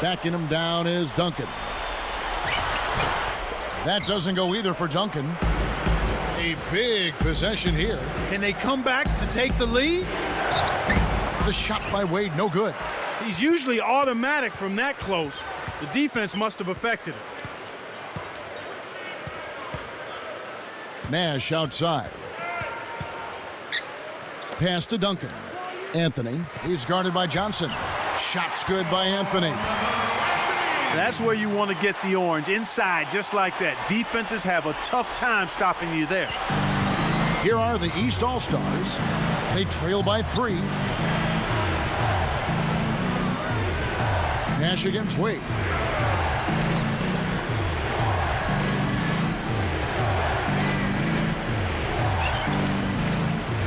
Backing him down is Duncan. That doesn't go either for Duncan. A big possession here. Can they come back to take the lead? The shot by Wade, no good. He's usually automatic from that close. The defense must have affected him. Nash outside. Pass to Duncan. Anthony, he's guarded by Johnson. Shot's good by Anthony. That's where you want to get the orange, inside just like that. Defenses have a tough time stopping you there. Here are the East All-Stars. They trail by 3. Nash against Wade.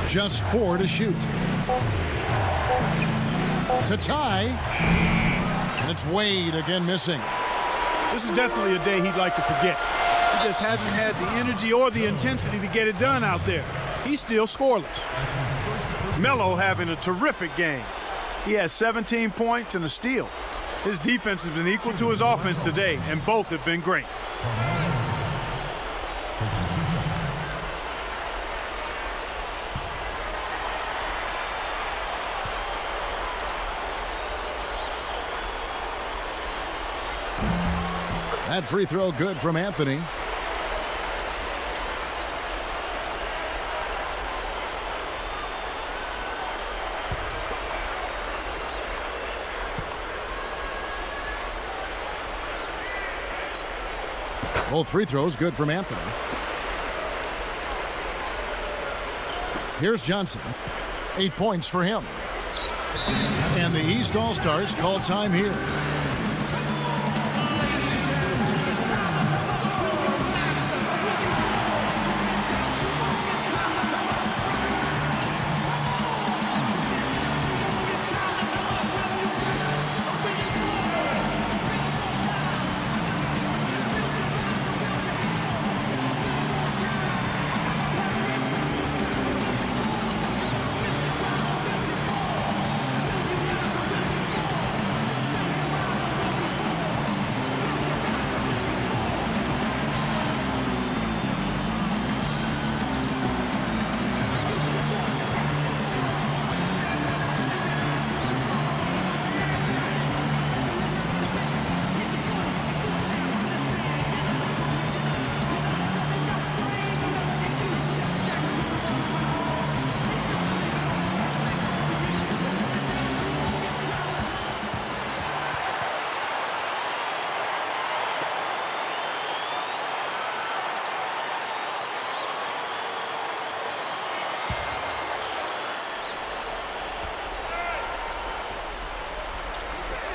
Just 4 to shoot. To tie. And it's Wade again missing. This is definitely a day he'd like to forget. He just hasn't had the energy or the intensity to get it done out there. He's still scoreless. Melo having a terrific game. He has 17 points and a steal. His defense has been equal to his offense today, and both have been great. That free throw good from Anthony. Both free throws good from Anthony. Here's Johnson. 8 points for him. And the East All-Stars call time here.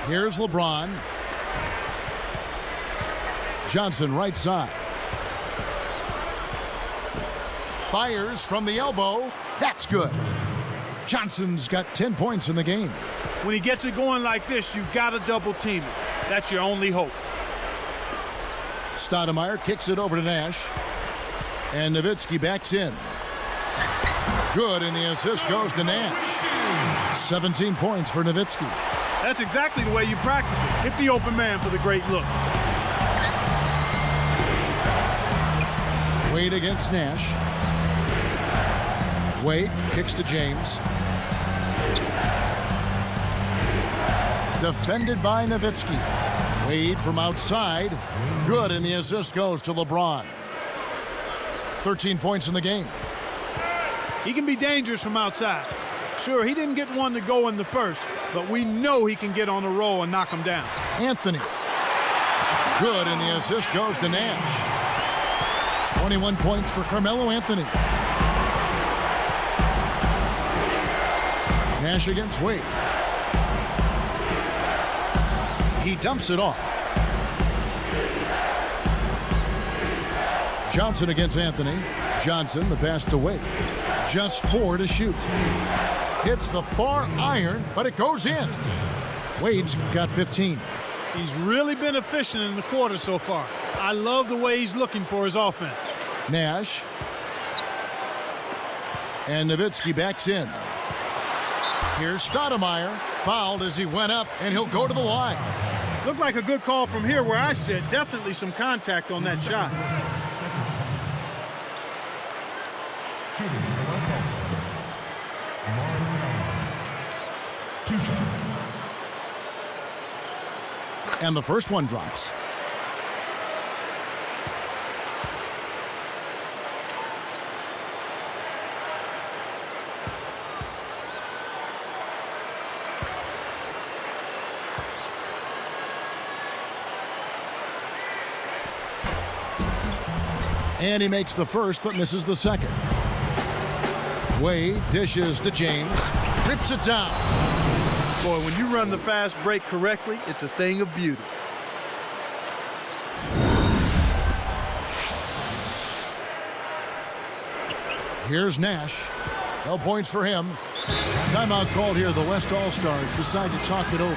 Here's LeBron. Johnson right side. Fires from the elbow. That's good. Johnson's got 10 points in the game. When he gets it going like this, you've got to double team it. That's your only hope. Stoudemire kicks it over to Nash. And Nowitzki backs in. Good, and the assist goes to Nash. 17 points for Nowitzki. That's exactly the way you practice it. Hit the open man for the great look. Wade against Nash. Wade kicks to James. Defended by Nowitzki. Wade from outside. Good, and the assist goes to LeBron. 13 points in the game. He can be dangerous from outside. Sure, he didn't get one to go in the first, but we know he can get on a roll and knock him down. Anthony. Good, and the assist goes to Nash. 21 points for Carmelo Anthony. Nash against Wade. He dumps it off. Johnson against Anthony. Johnson, the pass to Wade. Just 4 to shoot. Hits the far iron, but it goes in. Wade's got 15. He's really been efficient in the quarter so far. I love the way he's looking for his offense. Nash. And Nowitzki backs in. Here's Stoudemire. Fouled as he went up, and he'll go to the line. Looked like a good call from here where I sit. Definitely some contact on that shot. Shooting for the West Coast. 2 shots. And the first one drops. And he makes the first, but misses the second. Wade dishes to James, rips it down. Boy, when you run the fast break correctly, it's a thing of beauty. Here's Nash. No points for him. Timeout called here. The West All-Stars decide to talk it over.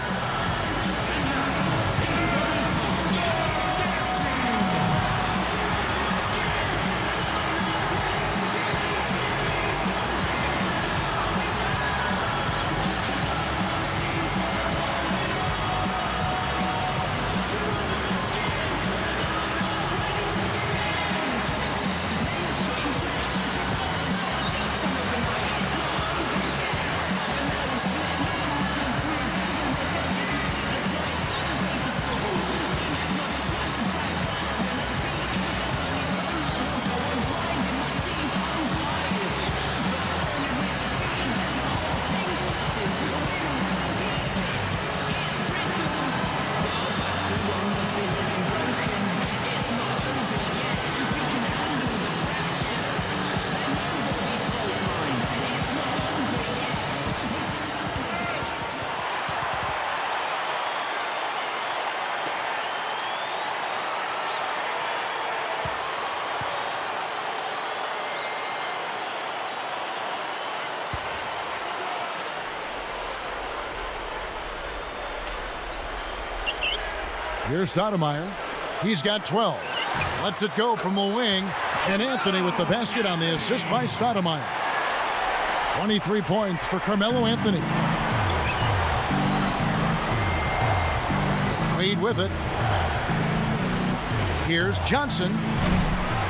Here's Stoudemire. He's got 12. Lets it go from the wing. And Anthony with the basket on the assist by Stoudemire. 23 points for Carmelo Anthony. Wade with it. Here's Johnson.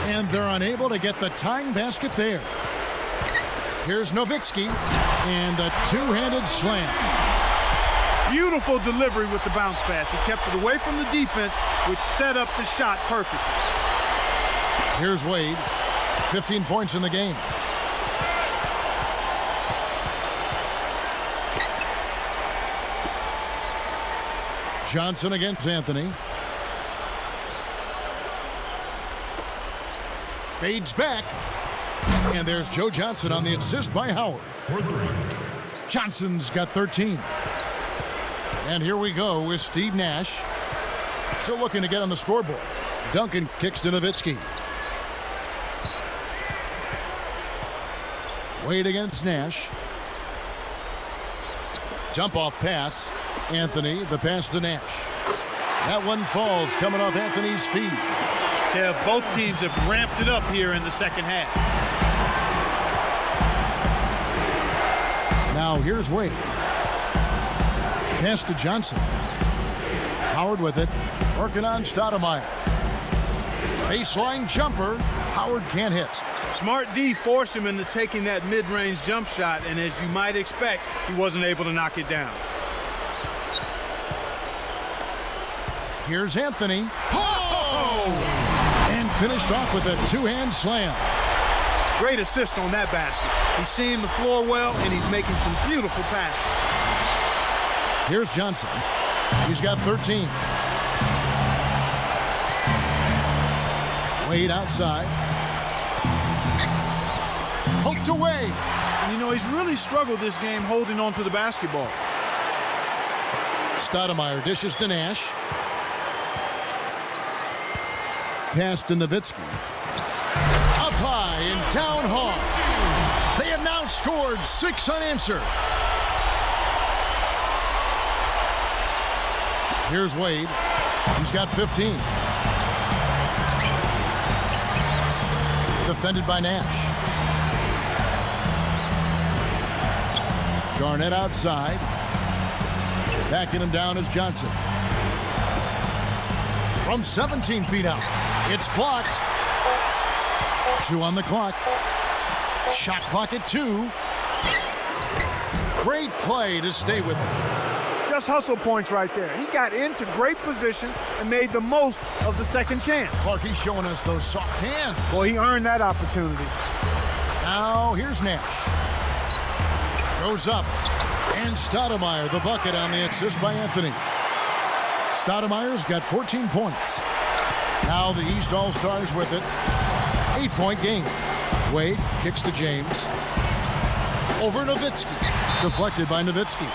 And they're unable to get the tying basket there. Here's Nowitzki. And a two-handed slam. Beautiful delivery with the bounce pass. He kept it away from the defense, which set up the shot perfectly. Here's Wade. 15 points in the game. Johnson against Anthony. Fades back. And there's Joe Johnson on the assist by Howard. Johnson's got 13. And here we go with Steve Nash. Still looking to get on the scoreboard. Duncan kicks to Nowitzki. Wade against Nash. Jump off pass. Anthony, the pass to Nash. That one falls coming off Anthony's feet. Yeah, both teams have ramped it up here in the second half. Now here's Wade. Pass to Johnson. Howard with it. Working on Stoudemire. Baseline jumper. Howard can't hit. Smart D forced him into taking that mid-range jump shot, and as you might expect, he wasn't able to knock it down. Here's Anthony. Oh! And finished off with a two-hand slam. Great assist on that basket. He's seeing the floor well, and he's making some beautiful passes. Here's Johnson. He's got 13. Wade outside. Poked away. And you know, he's really struggled this game holding on to the basketball. Stoudemire dishes to Nash. Pass to Nowitzki. Up high and down hard. They have now scored 6 unanswered. Here's Wade. He's got 15. Defended by Nash. Garnett outside. Backing him down is Johnson. From 17 feet out. It's blocked. 2 on the clock. Shot clock at 2. Great play to stay with it. Just hustle points right there. He got into great position and made the most of the second chance. Clarkie's showing us those soft hands. Well, he earned that opportunity. Now here's Nash. Goes up. And Stoudemire, the bucket on the assist by Anthony. Stoudemire's got 14 points. Now the East All-Stars with it. 8-point game. Wade kicks to James. Over Nowitzki. Deflected by Nowitzki.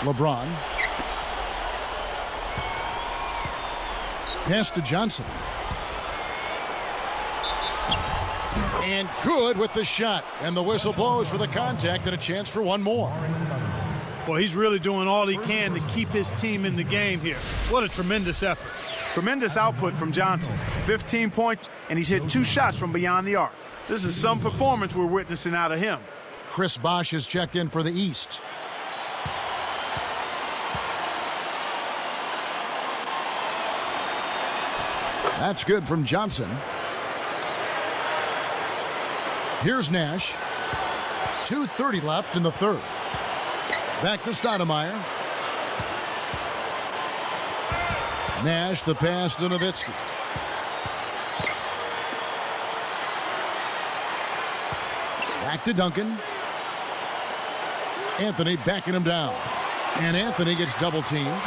LeBron. Pass to Johnson. And good with the shot. And the whistle blows for the contact and a chance for one more. Well, he's really doing all he can to keep his team in the game here. What a tremendous effort. Tremendous output from Johnson. 15 points, and he's hit 2 shots from beyond the arc. This is some performance we're witnessing out of him. Chris Bosh has checked in for the East. That's good from Johnson. Here's Nash. 2:30 left in the third. Back to Stoudemire. Nash, the pass to Nowitzki. Back to Duncan. Anthony backing him down. And Anthony gets double teamed.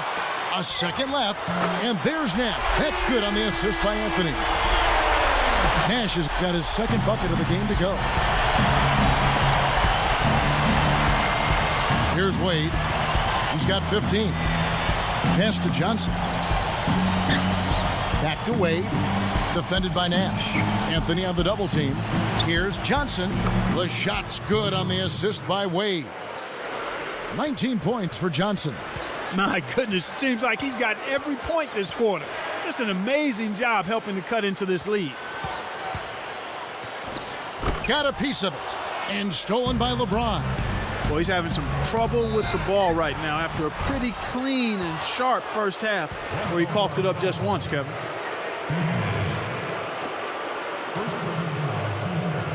A second left, and there's Nash. That's good on the assist by Anthony. Nash has got his second bucket of the game to go. Here's Wade. He's got 15. Pass to Johnson. Back to Wade. Defended by Nash. Anthony on the double team. Here's Johnson. The shot's good on the assist by Wade. 19 points for Johnson. My goodness, it seems like he's got every point this quarter. Just an amazing job helping to cut into this lead. Got a piece of it. And stolen by LeBron. Well, he's having some trouble with the ball right now after a pretty clean and sharp first half where he coughed it up just once, Kevin. First person foul, team 7.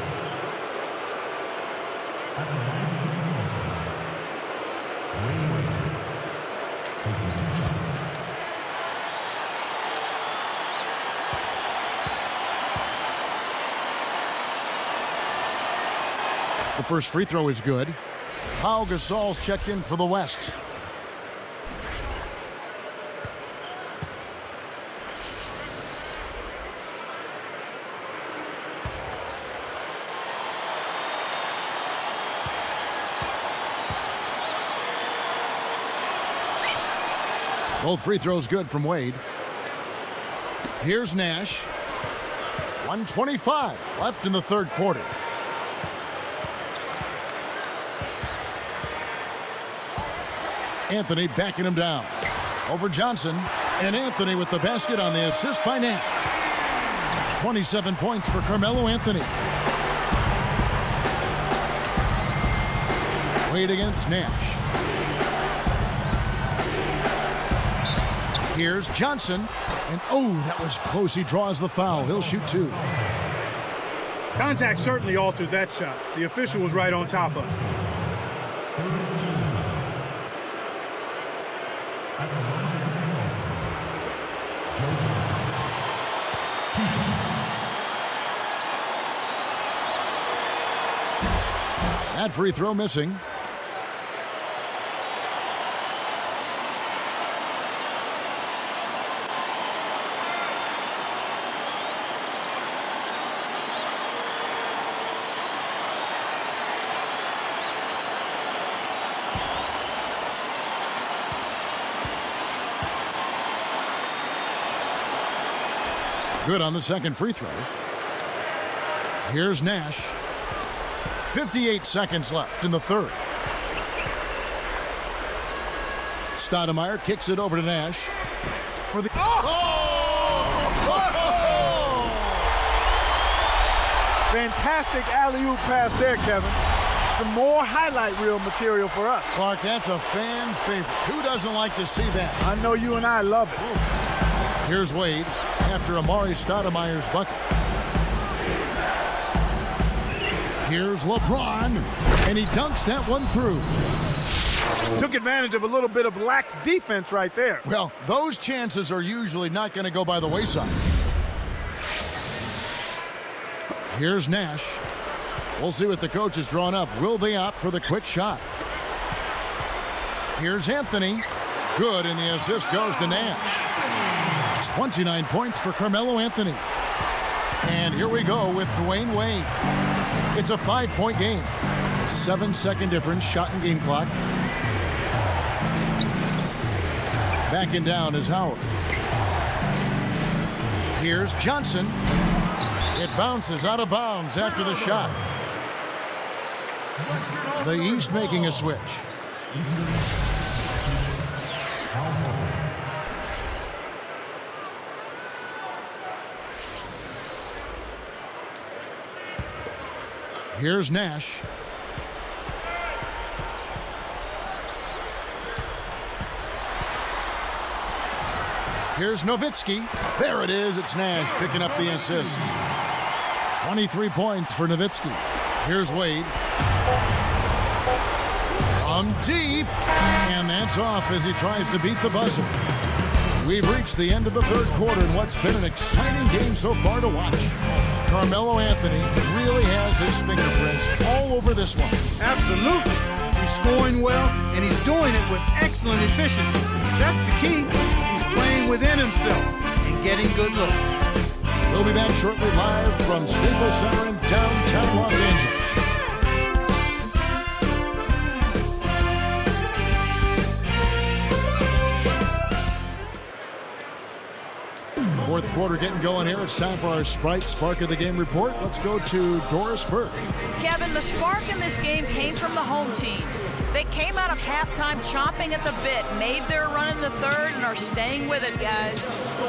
At the line for the East All-Stars, Dwayne Wade, taking 2 shots. The first free throw is good. Pau Gasol's checked in for the West. Both free throws good from Wade. Here's Nash. 1:25 left in the third quarter. Anthony backing him down. Over Johnson. And Anthony with the basket on the assist by Nash. 27 points for Carmelo Anthony. Wade against Nash. Here's Johnson. And oh, that was close. He draws the foul. He'll shoot 2. Contact certainly altered that shot. The official was right on top of it. That free throw missing. Good on the second free throw. Here's Nash. 58 seconds left in the third. Stoudemire kicks it over to Nash. For the Fantastic alley-oop pass there, Kevin. Some more highlight reel material for us. Clark, that's a fan favorite. Who doesn't like to see that? I know you and I love it. Here's Wade after Amari Stoudemire's bucket. Here's LeBron, and he dunks that one through. Took advantage of a little bit of lax defense right there. Well, those chances are usually not going to go by the wayside. Here's Nash. We'll see what the coach has drawn up. Will they opt for the quick shot? Here's Anthony. Good, and the assist goes to Nash. 29 points for Carmelo Anthony. And here we go with Dwayne Wade. It's a 5-point game. 7-second difference, shot and game clock. Backing down is Howard. Here's Johnson. It bounces out of bounds after the shot. The East making a switch. Here's Nash. Here's Nowitzki. There it is. It's Nash picking up the assist. 23 points for Nowitzki. Here's Wade. From deep. And that's off as he tries to beat the buzzer. We've reached the end of the third quarter in what's been an exciting game so far to watch. Carmelo Anthony really has his fingerprints all over this one. Absolutely. He's scoring well, and he's doing it with excellent efficiency. That's the key. He's playing within himself and getting good looks. We'll be back shortly live from Staples Center in downtown Los Angeles. Fourth quarter getting going here. It's time for our Sprite Spark of the Game report. Let's go to Doris Burke. Kevin, the spark in this game came from the home team. They came out of halftime chomping at the bit, made their run in the third, and are staying with it, guys.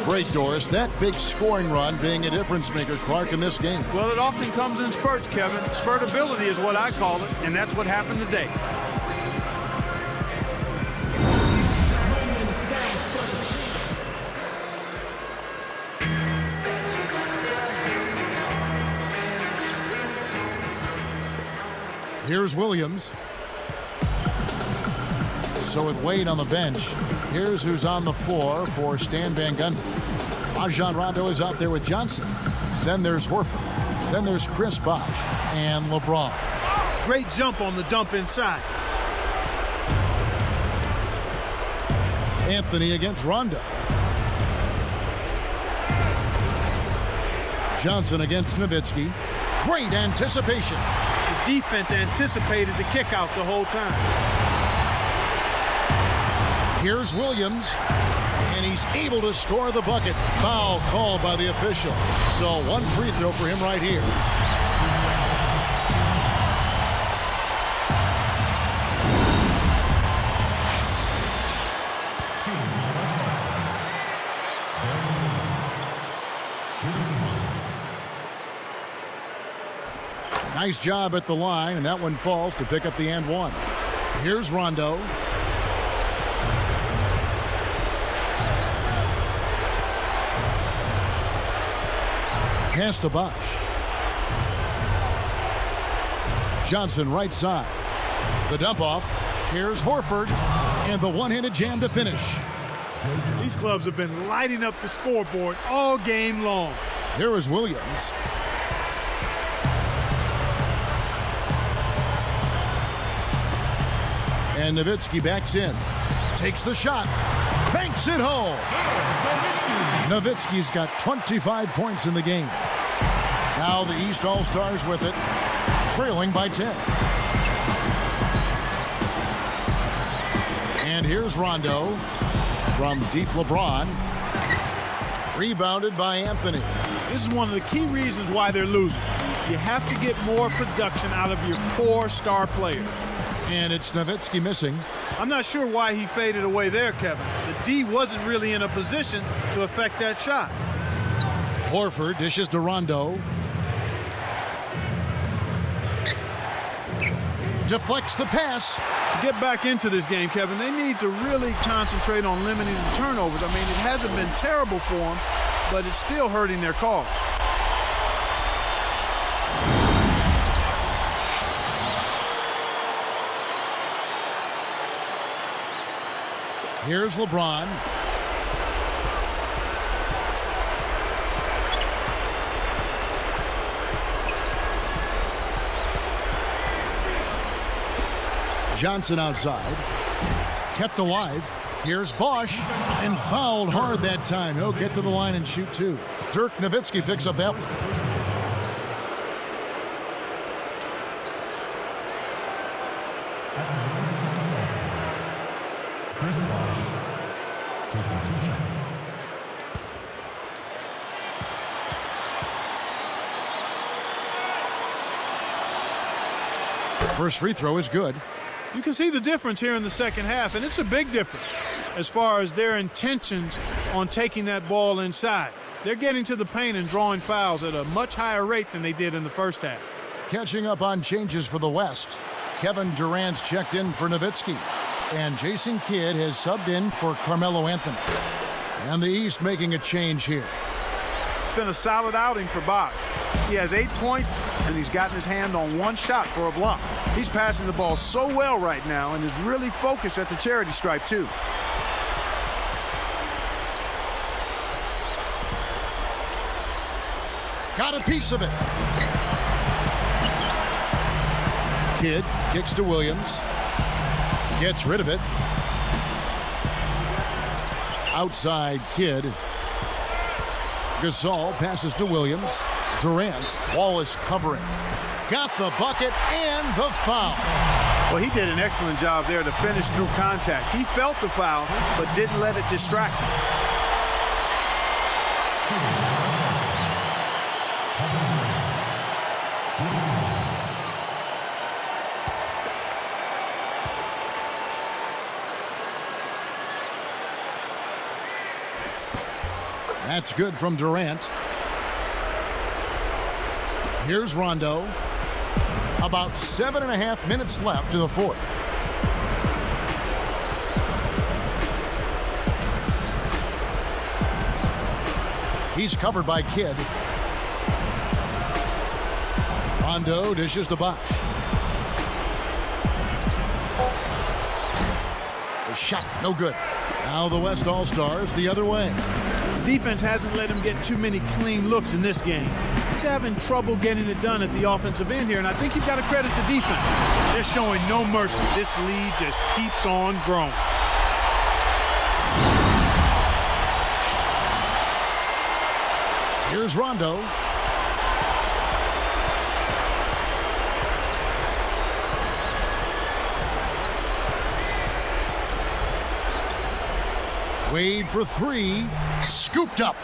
Great, Doris. That big scoring run being a difference maker, Clark, in this game. Well, it often comes in spurts, Kevin. Spurtability is what I call it, and that's what happened today. Here's Williams. So with Wade on the bench, here's who's on the floor for Stan Van Gundy. Rajon Rondo is out there with Johnson. Then there's Horford. Then there's Chris Bosh and LeBron. Great jump on the dump inside. Anthony against Rondo. Johnson against Nowitzki. Great anticipation. The defense anticipated the kick out the whole time. Here's Williams. And he's able to score the bucket. Foul called by the official. So one free throw for him right here. Nice job at the line, and that one falls to pick up the and one. Here's Rondo. Pass to Bosch. Johnson right side. The dump off. Here's Horford. And the one-handed jam to finish. These clubs have been lighting up the scoreboard all game long. Here is Williams. And Nowitzki backs in. Takes the shot. Banks it home. Nowitzki's got 25 points in the game. Now the East All-Stars with it, trailing by 10. And here's Rondo from deep LeBron. Rebounded by Anthony. This is one of the key reasons why they're losing. You have to get more production out of your core star players. And it's Nowitzki missing. I'm not sure why he faded away there, Kevin. The D wasn't really in a position to affect that shot. Horford dishes to Rondo. Deflects the pass. To get back into this game, Kevin, they need to really concentrate on limiting the turnovers. I mean, it hasn't been terrible for them, but it's still hurting their cause. Here's LeBron. Johnson outside. Kept alive. Here's Bosch. And fouled hard that time. He'll get to the line and shoot two. Dirk Nowitzki picks up that one. Chris Bosch taking 2 shots. First free throw is good. You can see the difference here in the second half, and it's a big difference as far as their intentions on taking that ball inside. They're getting to the paint and drawing fouls at a much higher rate than they did in the first half. Catching up on changes for the West. Kevin Durant's checked in for Nowitzki. And Jason Kidd has subbed in for Carmelo Anthony. And the East making a change here. It's been a solid outing for Bosch. He has 8 points, and he's gotten his hand on 1 shot for a block. He's passing the ball so well right now and is really focused at the charity stripe, too. Got a piece of it. Kidd kicks to Williams. Gets rid of it. Outside Kidd. Gasol passes to Williams. Durant. Wallace covering. Got the bucket and the foul. Well, he did an excellent job there to finish through contact. He felt the foul, but didn't let it distract him. That's good from Durant. Here's Rondo. About 7.5 minutes left in the fourth. He's covered by Kidd. Rondo dishes to Bosch. The shot, no good. Now the West All-Stars the other way. Defense hasn't let him get too many clean looks in this game. He's having trouble getting it done at the offensive end here, and I think he's got to credit the defense. They're showing no mercy. This lead just keeps on growing. Here's Rondo. Wade for three. Scooped up.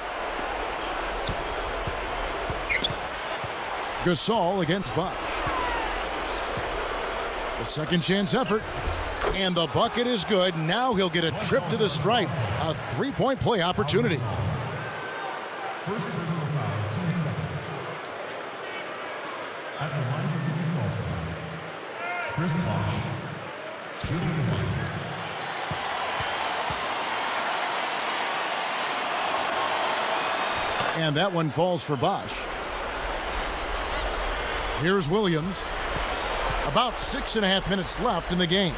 Gasol against Bosch. The second chance effort. And the bucket is good. Now he'll get a trip to the stripe. A three-point play opportunity. First personal foul, team second. At the line for the East All-Stars, Chris Bosch, shooting the one. And that one falls for Bosch. Here's Williams. About 6.5 minutes left in the game.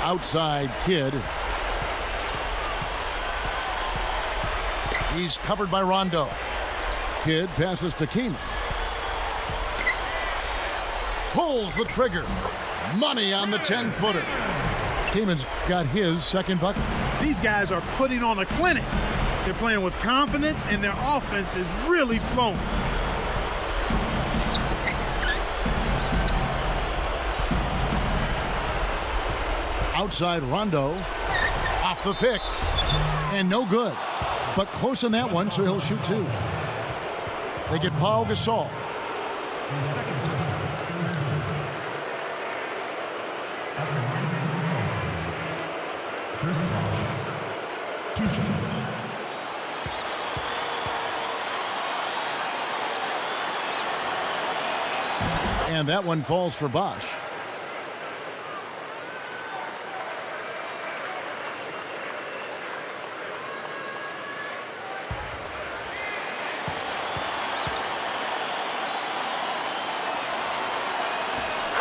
Outside Kidd. He's covered by Rondo. Kidd passes to Keenan. Pulls the trigger. Money on the 10-footer. Keenan's got his second bucket. These guys are putting on a clinic. They're playing with confidence, and their offense is really flowing. Outside Rondo. Off the pick. And no good. But close on that one, so he'll shoot two. They get Paul Gasol. The second person, third team. At the line for the East All-Stars, Chris Bosch, 2 shots. And that one falls for Bosch.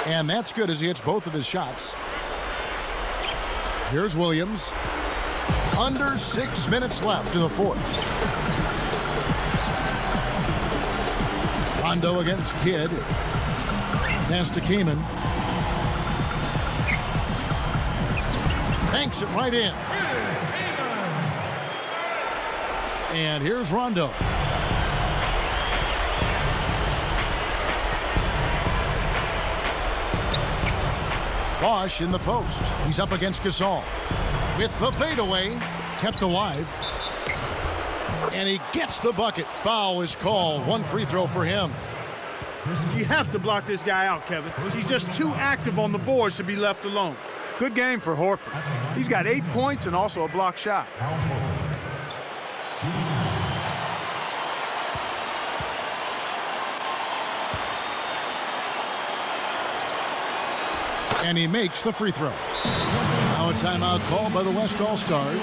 And that's good as he hits both of his shots. Here's Williams. Under 6 minutes left in the fourth. Rondo against Kidd. Pass to Keenan. Banks it right in. And here's Rondo. Bosch in the post. He's up against Gasol. With the fadeaway, kept alive. And he gets the bucket. Foul is called. One free throw for him. You have to block this guy out, Kevin. He's just too active on the boards to be left alone. Good game for Horford. He's got 8 points and also a block shot. And he makes the free throw. Now a timeout called by the West All-Stars.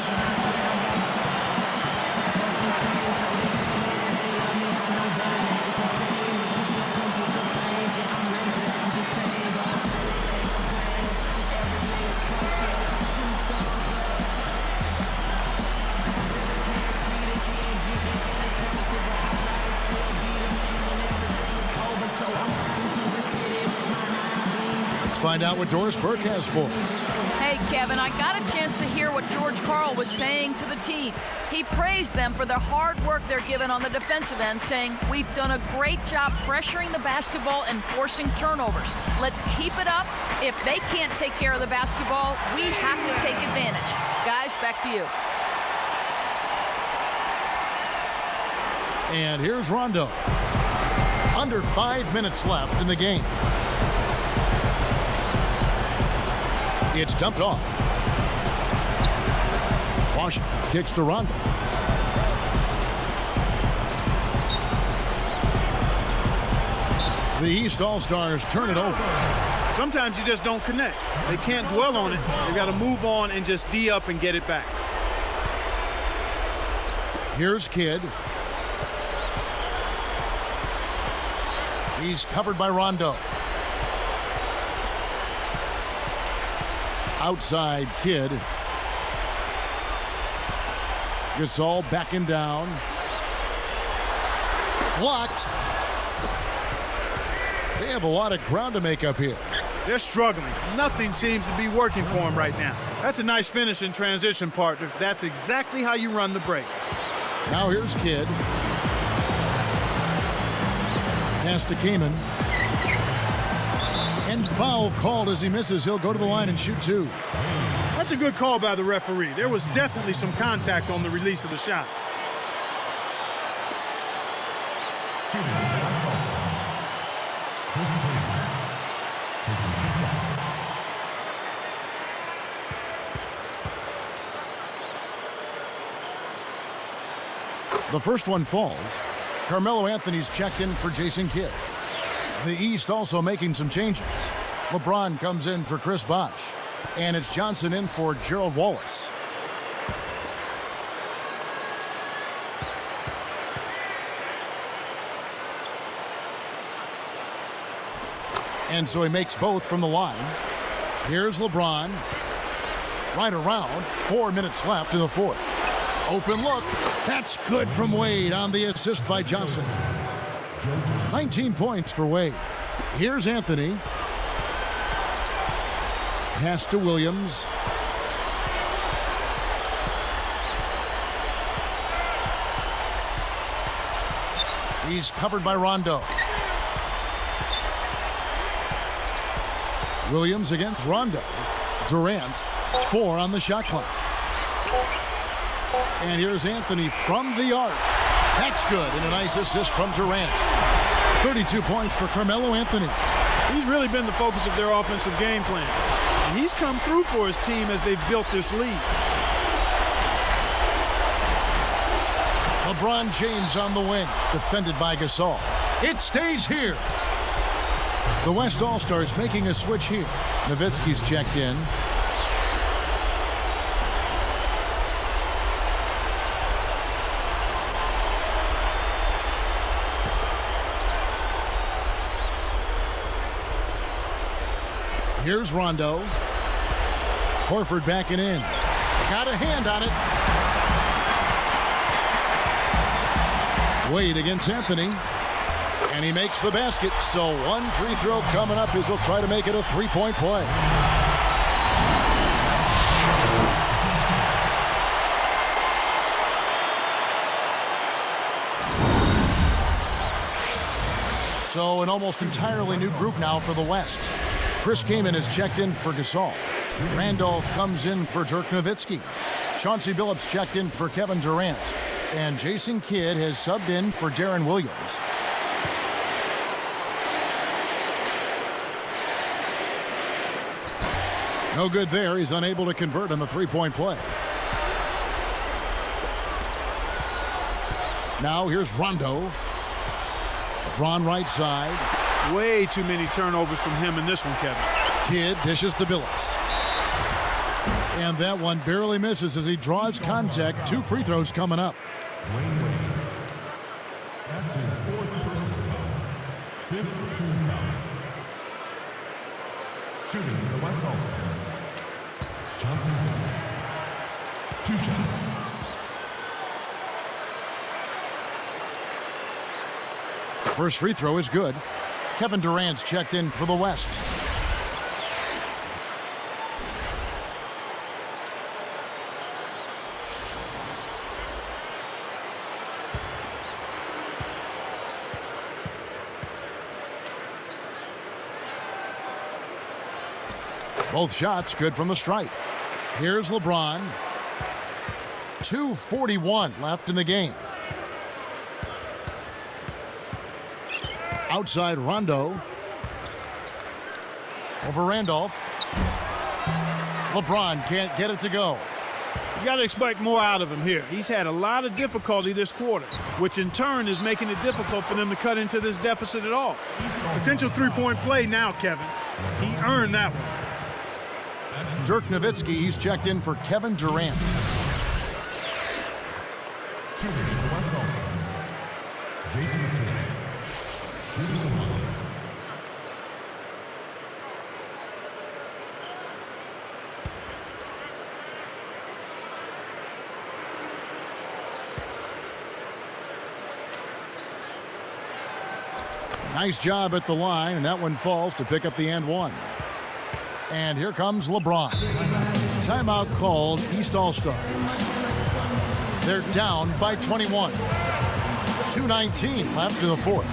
Find out what Doris Burke has for us. Hey, Kevin, I got a chance to hear what George Karl was saying to the team. He praised them for the hard work they're given on the defensive end, saying, "We've done a great job pressuring the basketball and forcing turnovers. Let's keep it up. If they can't take care of the basketball, we have to take advantage." Guys, back to you. And here's Rondo. Under 5 minutes left in the game. It's dumped off. Washington kicks to Rondo. The East All-Stars turn it over. Sometimes you just don't connect. They can't dwell on it. They got to move on and just D up and get it back. Here's Kidd. He's covered by Rondo. Outside Kidd. Gasol backing down. Blocked. They have a lot of ground to make up here. They're struggling. Nothing seems to be working for them right now. That's a nice finish in transition, partner. That's exactly how you run the break. Now here's Kidd. Pass to Keenan. And Foul called as he misses. He'll go to the line and shoot 2. That's a good call by the referee. There was definitely some contact on the release of the shot. Shooting for the West All-Stars. Chris Taylor, taking 2 shots. The first one falls. Carmelo Anthony's checked in for Jason Kidd. The East also making some changes. LeBron comes in for Chris Bosh. And it's Johnson in for Gerald Wallace. And so he makes both from the line. Here's LeBron. Right around. 4 minutes left in the fourth. Open look. That's good from Wade on the assist by Johnson. 19 points for Wade. Here's Anthony. Pass to Williams. He's covered by Rondo. Williams against Rondo. Durant, 4 on the shot clock. And here's Anthony from the arc. That's good, and a nice assist from Durant. 32 points for Carmelo Anthony. He's really been the focus of their offensive game plan. And he's come through for his team as they've built this lead. LeBron James on the wing, defended by Gasol. It stays here. The West All-Stars making a switch here. Nowitzki's checked in. Here's Rondo. Horford backing in. Got a hand on it. Wade against Anthony. And he makes the basket. So one free throw coming up as he'll try to make it a 3-point play. So an almost entirely new group now for the West. Chris Kaman is checked in for Gasol. Randolph comes in for Dirk Nowitzki. Chauncey Billups checked in for Kevin Durant. And Jason Kidd has subbed in for Darren Williams. No good there. He's unable to convert on the 3-point play. Now here's Rondo. LeBron right side. Way too many turnovers from him in this one, Kevin. Kidd dishes to Billups. And that one barely misses as he draws contact. 2 free throws coming up. Dwayne Wade. That's his 4th personal foul. 5th team foul. Shooting for the West All-Stars. Johnson Williams. 2 shots. First free throw is good. Kevin Durant's checked in for the West. Both shots good from the stripe. Here's LeBron. 2:41 left in the game. Outside Rondo. Over Randolph. LeBron can't get it to go. You got to expect more out of him here. He's had a lot of difficulty this quarter, which in turn is making it difficult for them to cut into this deficit at all. Potential 3-point play now, Kevin. He earned that one. Dirk Nowitzki, he's checked in for Kevin Durant. Shooting for the West All-Stars. Jason Kidd. Shooting the one. Nice job at the line, and that one falls to pick up the and one. And here comes LeBron. Timeout called, East All-Stars. They're down by 21. 2:19 left in the fourth.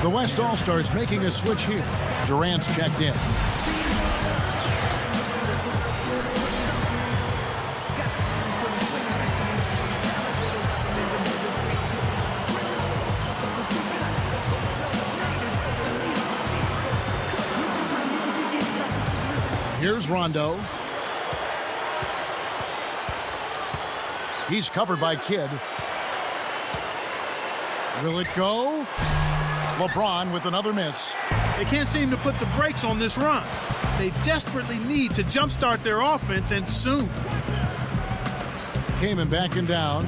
The West All-Stars making a switch here. Durant's checked in. Here's Rondo. He's covered by Kidd. Will it go? LeBron with another miss. They can't seem to put the brakes on this run. They desperately need to jumpstart their offense, and soon. Kaman backing down.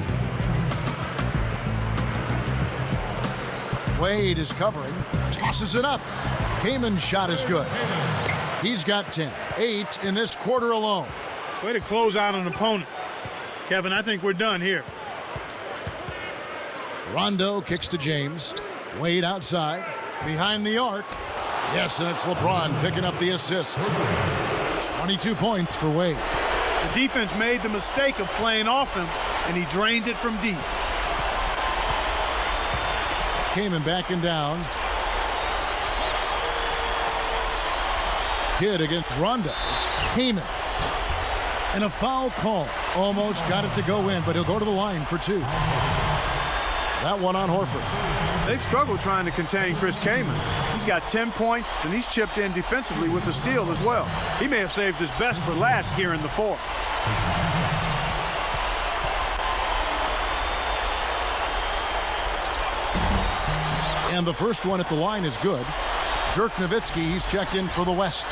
Wade is covering. Tosses it up. Kaman's shot is good. He's got 10. 8 in this quarter alone. Way to close out an opponent. Kevin, I think we're done here. Rondo kicks to James. Wade outside. Behind the arc. Yes, and it's LeBron picking up the assist. 22 points for Wade. The defense made the mistake of playing off him, and he drained it from deep. Kaman backing down. Kidd against Rondo. Kaman. And a foul call. Almost got it to go in, but he'll go to the line for 2. That one on Horford. They've struggled trying to contain Chris Kaman. He's got 10 points, and he's chipped in defensively with a steal as well. He may have saved his best for last here in the fourth. And the first one at the line is good. Dirk Nowitzki, he's checked in for the West.